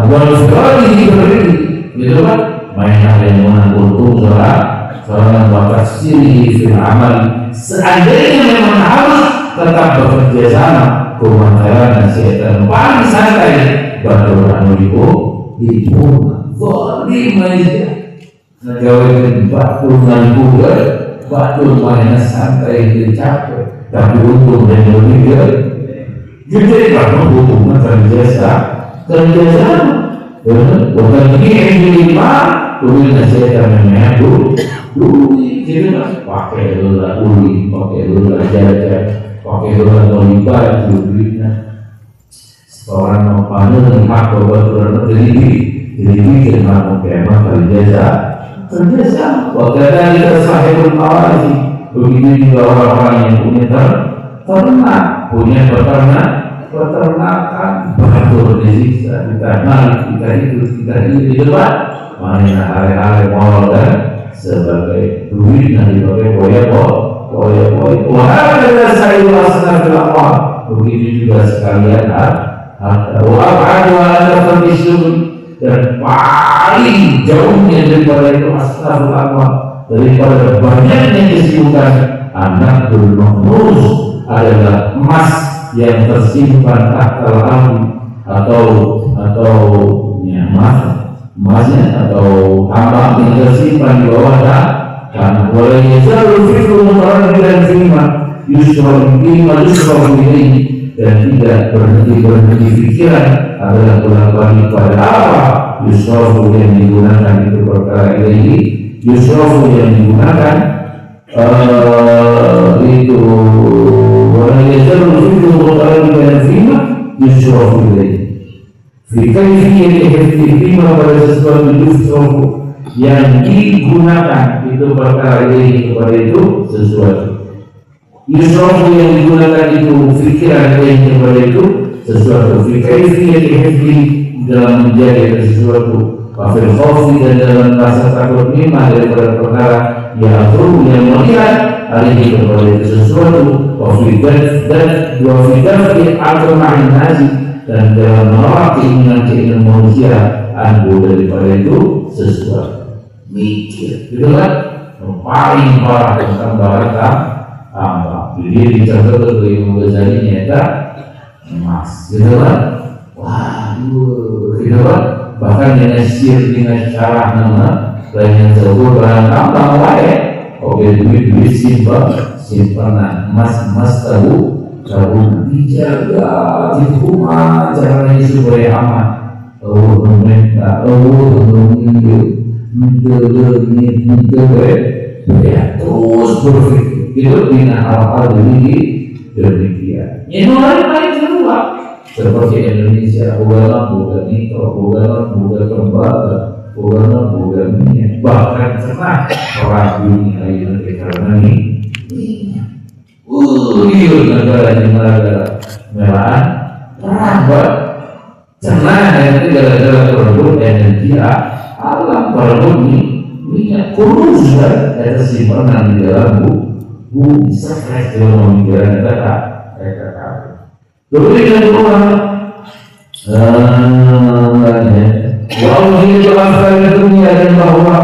dan sekali diberi gitu kan mainan yang menanggung salah batas siri fil amal seandainya memang harus tetap bekerja sama kumaha nasihat paling santai baturan ibu zalim aja ngagawein batu mainan santai capek tapi untung dan lebih jadi kalau hubungan kerja bukan ini tulis nasihat namanya dulu gitu kan pakai dolar uli pakai dolar jajan pakai dolar baju duitnya orang mau panen dengan hak bahwa jadi bikin mau kemah kerja waktu kita sahibul awasi begitu juga orang-orang yang punya ternak punya peternakan batur disiksa kita ini depan mana hari-hari mau dan sebagai duit nanti pakai poya wahai saya laksanakan apa begitu juga sekalian ada permisun dan paling jauhnya daripada itu astagfirullah daripada banyaknya kesibukan anak bernomus adalah emas yang tersimpan takal api atau emasnya atau tambang yang tersimpan di bawah tanah boleh jalur fikru dan firman yusuf ini dan tidak berhenti pikiran adalah berlakon pada apa yusrofu yang digunakan itu perkara ini yusrofu yang digunakan itu orang yang terus itu perkara dengan firman yusrofu ini fikirnya efektifnya pada sesuatu yusrofu yang digunakan itu perkara ini kepada itu sesuatu yusrofu yang digunakan itu fikiran yang kepada itu sesuatu fikirnya dihenti dalam menjaga sesuatu wafil khawfi dan dalam rasa takut mimah daripada perkara yang perlu yang melihat alih kepada itu sesuatu wafil atau ma'in nazi dan dalam menolak keinginan manusia anbu daripada itu sesuatu mikir gitu kan paling parah tentang barata tambah jadi dicatat ke Imam Ghazali nyata emas gitu kan waduh gitu kan bahkan dengan sir dengan cara nama lain yang tersebut barang tambang lain oke duit simpanan emas tahu dijaga di rumah caranya supaya aman. Mereka terus berpikir itu dengan hal-hal demikian. Yang lain juga seperti Indonesia, bukan nikel, bukan tembaga, bukan minyak, bahkan pernah perang dunia ini karena minyak. Negara melawan perang Jangan nanti gara-gara berebut energi alam berebut minyak kurus kan ada simpanan di dalam bumi stres dalam pemikiran kata. Lalu yang kedua, walaupun ini berasal dunia dan bahwa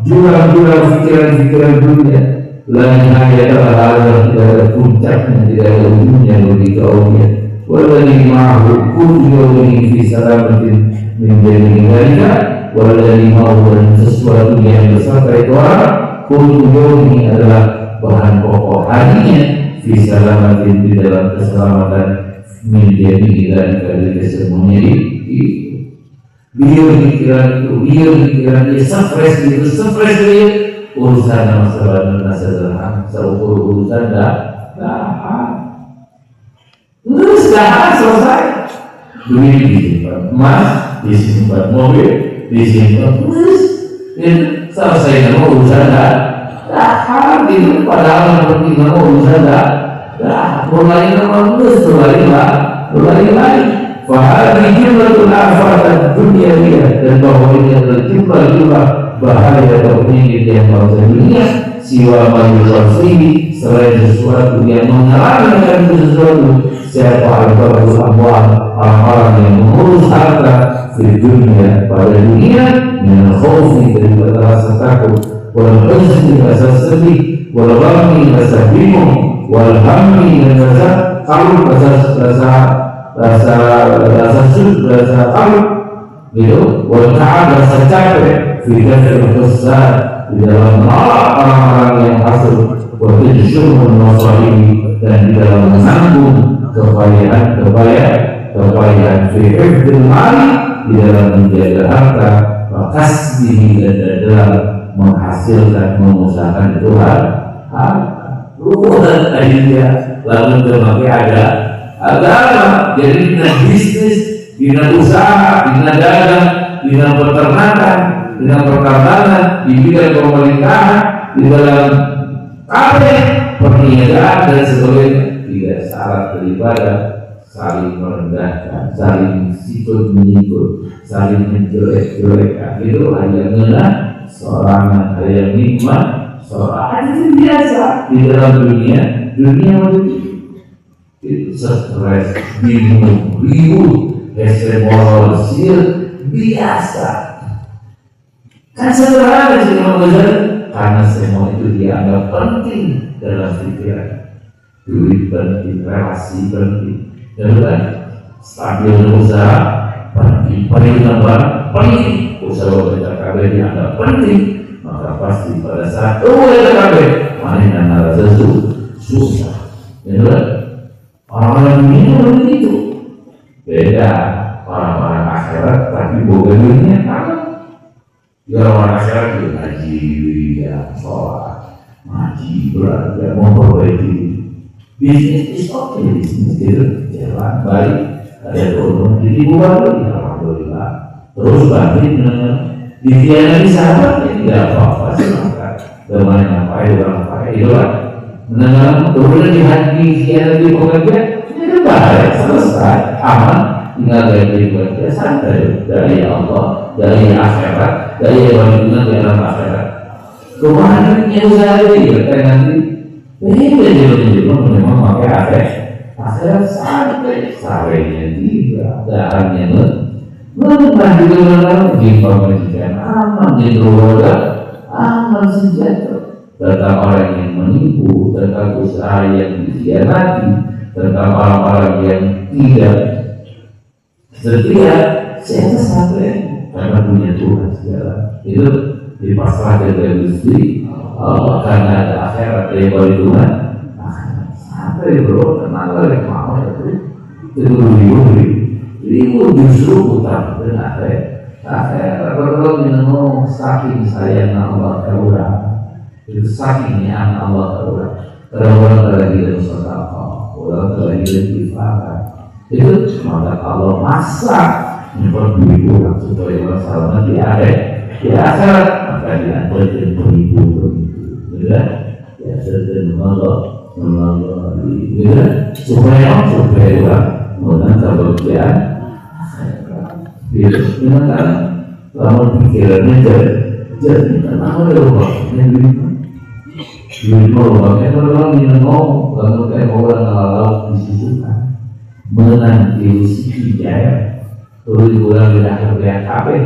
jurang-jurang pikiran dunia lain hanya adalah tidak ada puncaknya, tidak ada ujungnya bagi kaumnya. Waladhi ma'ahu kullu yawmin fi salamatin min jami'i dhalika, waladhi ma'ahu dan sesuatu yang bersama itu kullu yawmin adalah bahan pokok harinya fi salamatin di dalam keselamatan min jami'i dhalika dari kesemuanya itu. Beliau pikiran dia stres dia urusan masalah seukur urusan dah terus dah selesai. Duit disimpan, emas disimpan, mobil disimpan, terus selesai nama urusan dah itu padahal seperti nama urusan dah mulai nama terus mulai lagi. Fahadi jumlatul afat dunia dan bahwa ini adalah jumlah bahaya atau penyakit yang bangsa dunia siwa manusia selain sesuatu yang mengalahkan sesuatu siapa al-barul amwal orang-orang yang mengurus harta di dunia pada dunia dengan khawfi daripada rasa takut wal huzni rasa sedih wal ghammi rasa bingung wal hammi rasa kalub rasa takut gitu wal ta'ab rasa capek tidak terbesar di dalam menolak orang-orang yang hasud waktu disyukur masalah dan di dalam menanggung kepayaan fi hifdzil mali di dalam menjaga harta kasbihi dan dalam menghasilkan mengusahakan itu harta rukunan akhirnya lalu terpakai ada agama jadi dengan bisnis dengan usaha dengan dagang dengan peternakan dengan pertambangan di bidang pemerintahan di dalam kafe perniagaan dan sebagainya tidak syarat daripada saling merendahkan, saling sikut menyikut, saling menjelek-jelekan. Itu hanya mengenai seorang yang nikmat, seorang yang biasa di dalam dunia itu stres, bingung, ribut, emosi biasa. Kan sederhana sih karena semua itu dianggap penting dalam pikiran. Duit penting, relasi penting, dan stabil usaha penting, perlindungan penting, usaha PKB dianggap penting, maka pasti pada saat PKB mana yang rasa susah, orang-orang dunia begitu, beda orang-orang akhirat tapi bukan dunia takut. Ya orang akhirat itu ngaji, ya sholat, ngaji, belajar, memperbaiki bisnis oke, bisnis itu jalan baik, ada turun, jadi buat ya alhamdulillah. Terus bangkit dengan dihianati sahabat ya tidak apa-apa silakan. Dengan apa itu lah. Mendengar turun di hati dihianati pekerja, itu baik, selesai, aman. Tinggal dari ibadah santai dari Allah, dari akhirat, dari perlindungan di alam akhirat. Kemarin yang usaha ini kan nanti ini memang pakai akhirat santai, sarenya tidak, dahannya menempat juga di pemerintahan aman di keluarga, aman sejahtera. Tentang orang yang menipu, tentang usaha yang dikhianati, tentang orang-orang yang tidak setia, saya sampai karena punya Tuhan segala itu dipasrahkan dari Gusti Allah karena ada akhirat dari Tuhan. santai bro, tenang lah yang mau itu ribu justru utang dengan saya kalau minum saking sayang Allah kaulah itu sakingnya Allah kaulah orang lagi dalam sedekah orang lagi dalam ibadah itu maka Allah masak memperbaiki orang supaya masalahnya di akhirat maka diantarkan beribu benar ya sedang melalui supaya orang mengenai kebahagiaan itu dengan lama pikirannya jadi kenapa ya Allah yang duit merubahnya kalau minum mau kalau kayak orang lalau disitukan menanti si jaya terus kurang tidak harga kafe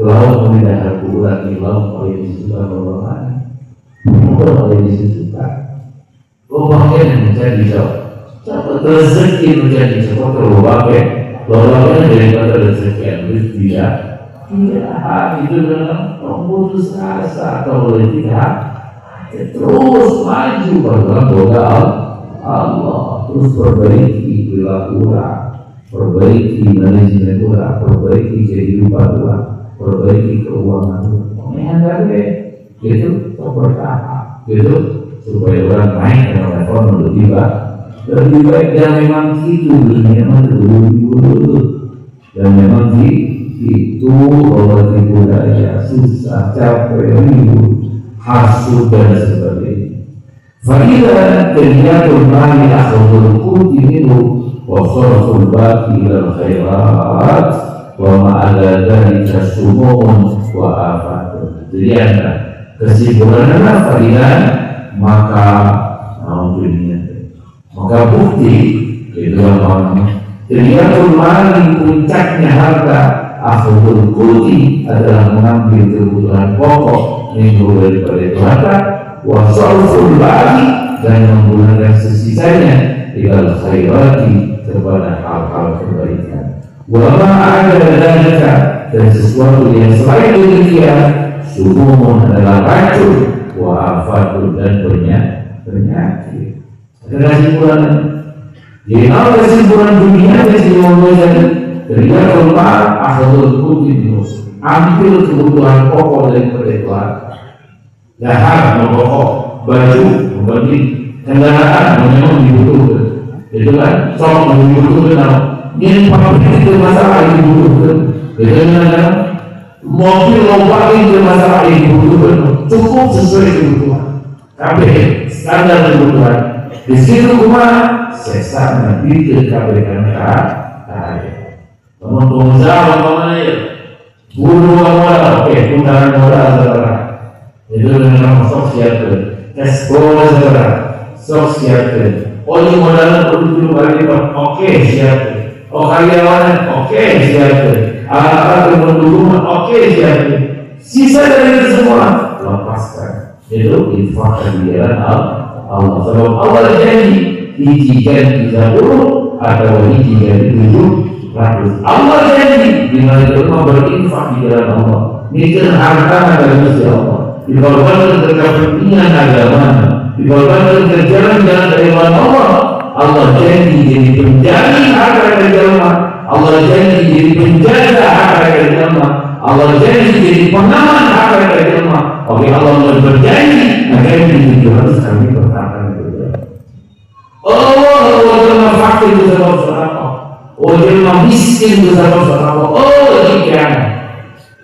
laut tidak harga kurang di laut oleh disitukan oleh disitukan lubangnya yang menjadi jauh rezeki menjadi sesuatu lubangnya daripada rezeki yang tidak itu memang memutus asa atau boleh tidak terus maju dalam doa Allah terus perbaiki perilaku orang perbaiki manajemen orang perbaiki kehidupan orang perbaiki keuangan orang gitu bertahap gitu supaya orang naik dengan level lebih baik dan memang itu dunia dan memang itu bahwa budaya susah capek ribut hasud dan sebagainya. Faidah terlihatul mali akhudul kuti minhu wa kharaful baki ilal khairat wa ma'ala dhalika sumu'un wa afatun. Jadi ada kesimpulannya faidah maka maka bukti itu namanya terlihatul mali puncaknya harta akhudul kuti adalah mengambil kebutuhan pokok minggu daripada itu harta wasalful bagi dan menggunakan sesisanya ilal khairati kepada hal-hal kebaikan wama ada dalika dan sesuatu yang selain demikian sumumun adalah racun wa afatun dan penyakit kesimpulan di awal kesimpulan dunia kesimpulan ketika keluar akhirul kuti ambil kebutuhan pokok daripada itu dahar pokok baju membeli kendaraan memang dibutuhkan itu kan sok dibutuhkan ini pabrik itu masalah yang dibutuhkan itu kan mobil lomba itu masalah yang dibutuhkan cukup sesuai kebutuhan KB standar kebutuhan di situ kuma sesat nanti ke KB kan teman-teman pengusaha ya buruh modal oke putaran modal saudara itu dengan sok siapkan escrow saudara sok siapkan oli modal perlu kali oke siapkan karyawan oke siapkan alat-alat pendukung oke siapkan sisa dari itu semua lepaskan itu infak di jalan Allah sebab Allah janji hijikan 30 atau hijikan 700 Allah janji di mana itu berinfak di jalan Allah mikir harta adalah mesti Allah dikorbankan ke kepentingan agama dikorbankan ke jalan-jalan dari Allah Allah janji jadi penjamin harta agama Allah janji jadi penjaga harta agama Allah janji jadi pengaman harta agama oke Allah berjanji maka itu harus kami bertahan Allah fakir itu sebab sedekah orang miskin itu sebab sedekah demikian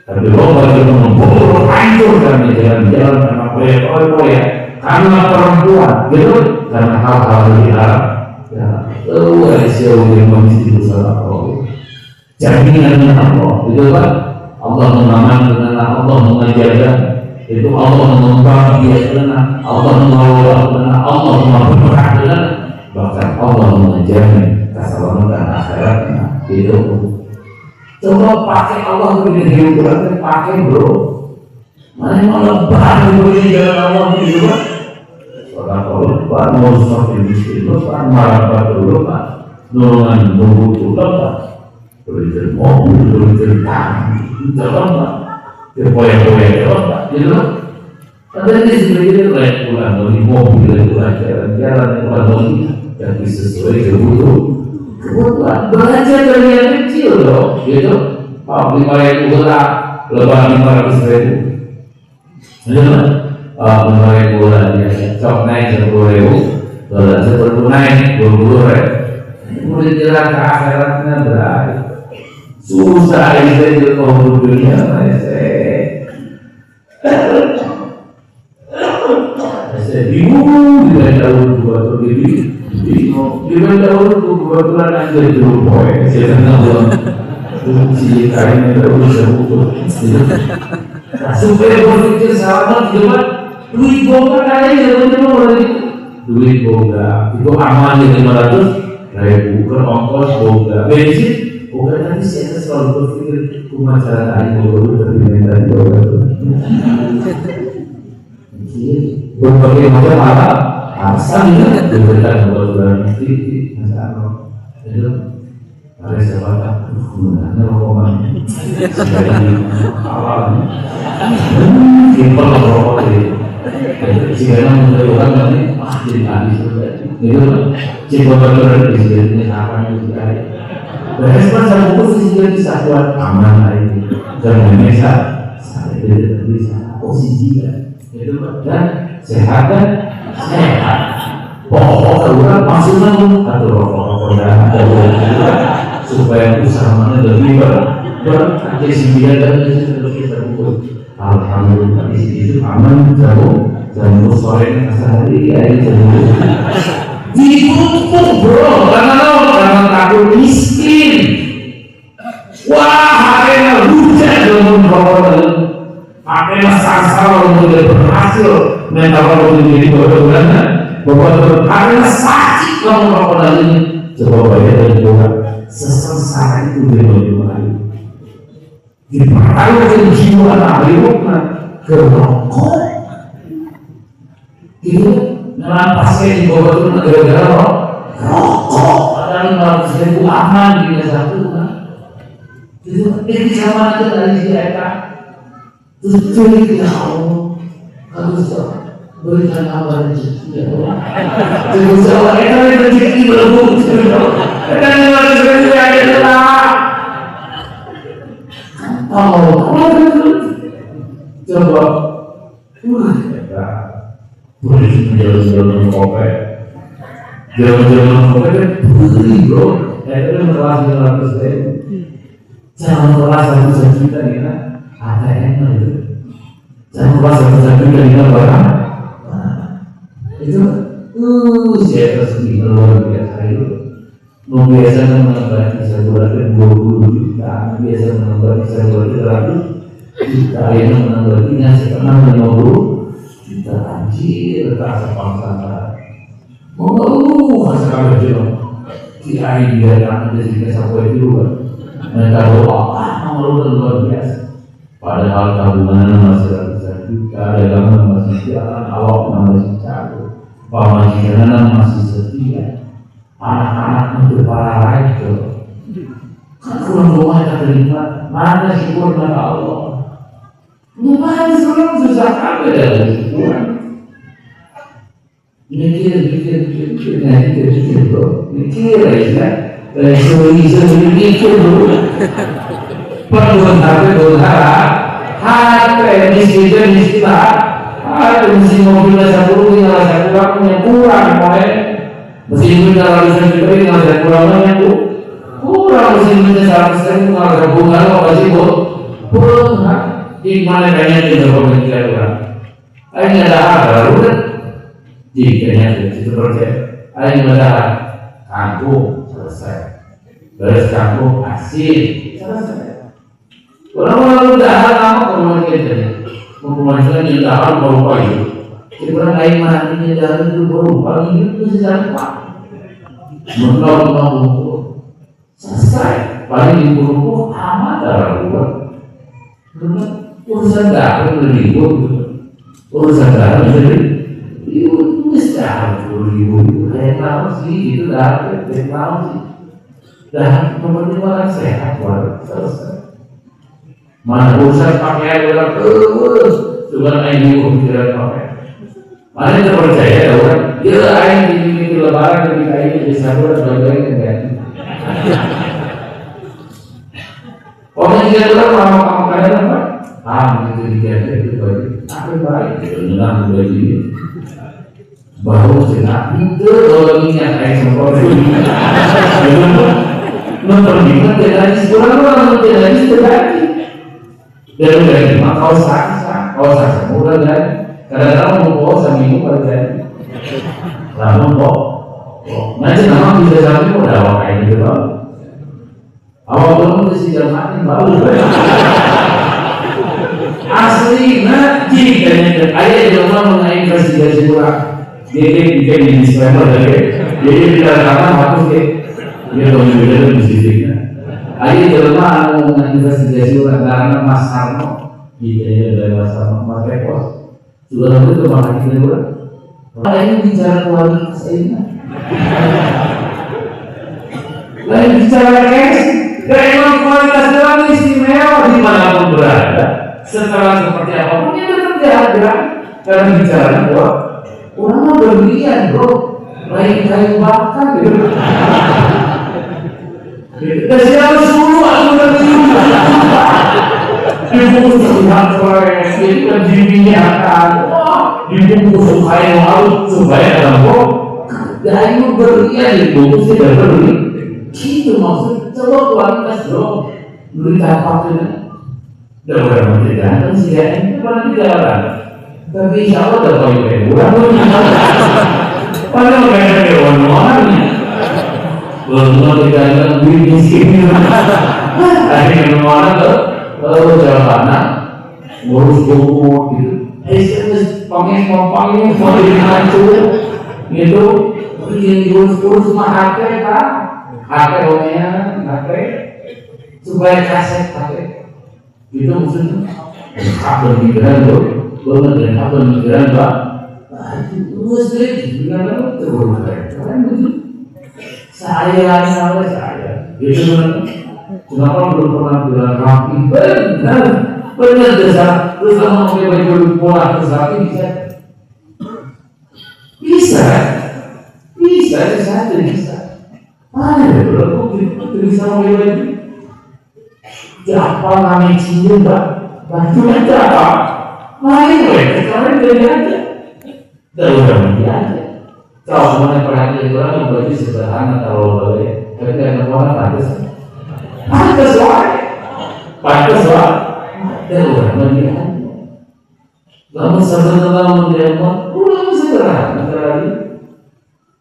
tapi Allah itu membunuh hancur dan jalan-jalan karena proyek-proyek karena perempuan gitu karena hal-hal liar ya Aisyah yang miskin itu sedekah jaminan Allah itu kan Allah mengamankan Allah mengajarkan itu Allah membahagiakan Allah mengelola Allah memberkati bahkan Allah menjamin keselamatan akhiratnya itu coba pakai Allah begini hiburan pakai bro mana yang lebar begini jalan Allah begini bro soalnya kalau lebar mau seperti miskin lebar marah dulu pak nolongan nunggu dulu pak berikan mobil berikan tangan jalan pak poya-poya jalan pak gitu ada di sini kayak pulang dari mobil itu jalan-jalan pulang dari tapi sesuai kebutuhan. Belajar dari yang kecil dong, gitu. Pak 5.000 lah, lebih 500.000. Betul? 5.000 lah dia, cok naik 10.000, belajar naik 20.000. Mulai jalan ke akhiratnya berat. Susah ini itu kalau dunia saya bingung dengan tahun 20 bingung dengan tahun 20 aja dulu boy saya kenal si kainnya terus sebutu supaya berpikir sama cuma duit bongkar kalian duit bongkar itu aman di 500.000 ke ongkos bongkar bensin bongkar nanti saya selalu berpikir kumacara tadi bongkar terpilih tadi bongkar berbagai macam alasan ya diberikan kebetulan titik masalah itu ada siapa gunanya rokokan sekali halal simpel rokok jadi jika menentukan nanti jadi habis itu simpel betul di sini apa yang kita berespon sama posisi yang disatuan aman lagi dan Indonesia saya tidak bisa posisi itu dan sehat kan sehat pokok keluar maksudnya atau rokok dan supaya usahanya lebih berkesimpulan dan lebih terbuka. Alhamdulillah di situ aman jauh sore sehari ya ditutup bro karena takut miskin. Wah hari hujan dengan rokok pakai masalah untuk berhasil mental menjadi bodoh-bodohan bahwa karena sakit kamu melakukan ini coba bayar dan juga sesengsara itu dimulai dipertaruh dari jiwa anak ke rokok itu melampasnya di bawah itu negara-negara rokok padahal 500.000 aman di desa itu kan itu sama aja dari si Eka terus jadi ya Allah harus berikan kabar rezeki ya Allah. Terus Allah itu rezeki belum dan yang rezeki adalah coba boleh jalan-jalan kopi beli bro itu kan kelas 500.000 jangan kelas 1 juta ya ada yang itu jangan kelas 1 juta ya barang itu saya tersendiri luar biasa itu membiasakan menambah kisah bulan 20 juta biasa menambah kisah bulan 100 juta yang menambah kisah sekarang 50 juta anjir terasa bangsa masa kalau jelas kiai dia yang ada di desa itu juga mereka doa luar biasa padahal tabungan masih ratusan juta dagangan masih jalan awak masih jago pemajikan masih setia anak-anak untuk para raja kan kurang doa yang terima mana syukur kepada Allah lumayan serem susah apa dalam syukuran mikir bro mikir ya mikir dulu perbuatan tapi berharap hati miskin ada mesin mobilnya 10 tinggal saya kurang yang kurang mesin tinggal 100 juta tinggal saya kurang mesin tinggal 100 tinggal saya bunga lo kasih kurang di mana kayaknya tidak berpikir kurang ini ada apa udah jikanya itu project ini ada kampung selesai beres kampung asin selesai orang-orang udah lama kemudian pembangunan yang dalam berupa itu sebenarnya air mati dalam itu berupa itu secara apa menolak selesai paling di berupa amat darah urusan darah beribu urusan darah beribu mesti harus beribu kayak tahu sih itu darah kayak tahu sih dan kemudian orang sehat baru selesai mana urusan pakaian orang cuma ini pikiran pakaian mana kita percaya orang dia lain di di lebaran lebih kaya di sabur dan kan. Orang yang orang mau kaya apa? Gitu dijaga itu baju. Apa baik? Dengan baju ini. Baru senang itu kalau minyak kayak sempurna. Nonton juga tidak sekurang orang tidak terjadi. Dan dari mana kau saksa murah kan? Kadang-kadang mau bawa seminggu pada jadi. Lalu kok, nanti nama bisa sampai udah awak kayak gitu loh. Awak belum mesti jamatin baru. Asli nanti dan ayah di rumah mengenai investigasi kurang. Jadi bikin di disclaimer dari, jadi tidak karena hapus deh. Dia belum spesifiknya. Ayah di rumah mengenai investigasi kurang karena Mas Harno, dia dari Mas Harno, Mas Rekos. Sudah tahu itu makan kita kurang. Lain bicara kualitas ini. Lain bicara cash. Dan emang kualitas dalam istimewa dimanapun berada. Setelah seperti apapun itu tetap diharga. Karena bicara bahwa orang mau berlian bro. Lain kayu bakar gitu. Dan siapa suruh aku berlian. Dibungkus dengan proyek itu dan diminyakan. Dibungkus kayu laut supaya dalam kok kayu berlian dibungkus tidak beri. Itu maksud coba kualitas bro. Berita apa itu? Dah orang tidak kan sih itu pernah tidak orang. Tapi insya Allah dah tahu yang kurang pun. Pada mereka kewan-kewannya. Belum tidak ada bisnis ini. Ada yang mana kalau jalanan ngurus buku gitu. Panggil mau dihancur gitu. Yang diurus mah HP kan. HP omnya HP supaya kaset pakai. Itu maksudnya apa pikiran lo dan apa pikiran lo mesti dengan terus saya itu kenapa belum pernah bilang rapi benar dasar terus kamu pakai baju pola terus rapi bisa mana belum bisa pakai baju siapa kami cium baju aja apa lain sekarang jadi aja udah aja kalau semuanya perhatian orang baju sederhana kalau boleh tapi ada orang pantas udah aja lama sebenarnya udah sederhana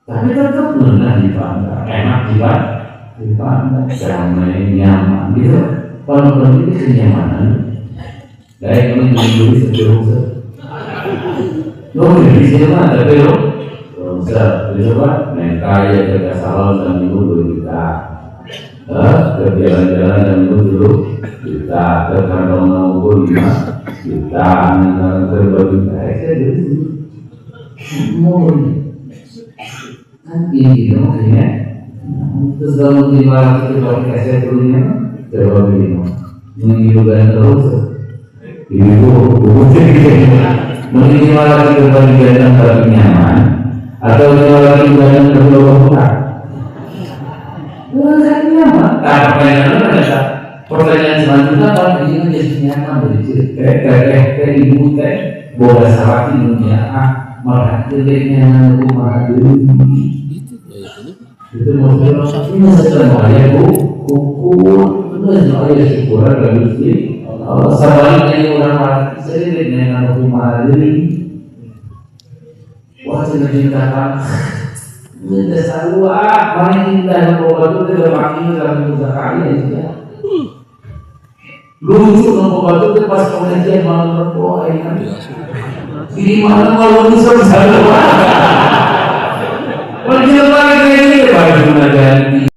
tapi tetap benar dipandang enak dipandang damai nyaman gitu. Kalau berarti kenyamanan, baik menjadi sebelum lo di sini mana tapi lo bisa coba naik kaya jaga salon dan itu kita ke jalan-jalan dan itu dulu kita ke kantong maupun kita mengenal berbagi baik saja semua kan ini makanya terus kalau dimana kita pakai saya dulunya coba begini, menghidupkan terus. Ibu mungkin malah kita bagian paling nyaman, atau malah kita bagian terlalu bukan nyaman. Karena pertanyaan selanjutnya kalau ini menjadi nyaman dari ibu boleh salah dunia malah jeleknya nyaman malah dulu. Itu maksudnya ini sedang bahaya ukur. Saya syukuran dan Gusti. Sebaliknya orang mati sering dengan hukuman diri. Wah ceritakan. Ini selalu paling indah obat itu tidak makin dalam sekali aja. Lucu obat itu pas pengajian malam berdoa ya. Di mana malam bisa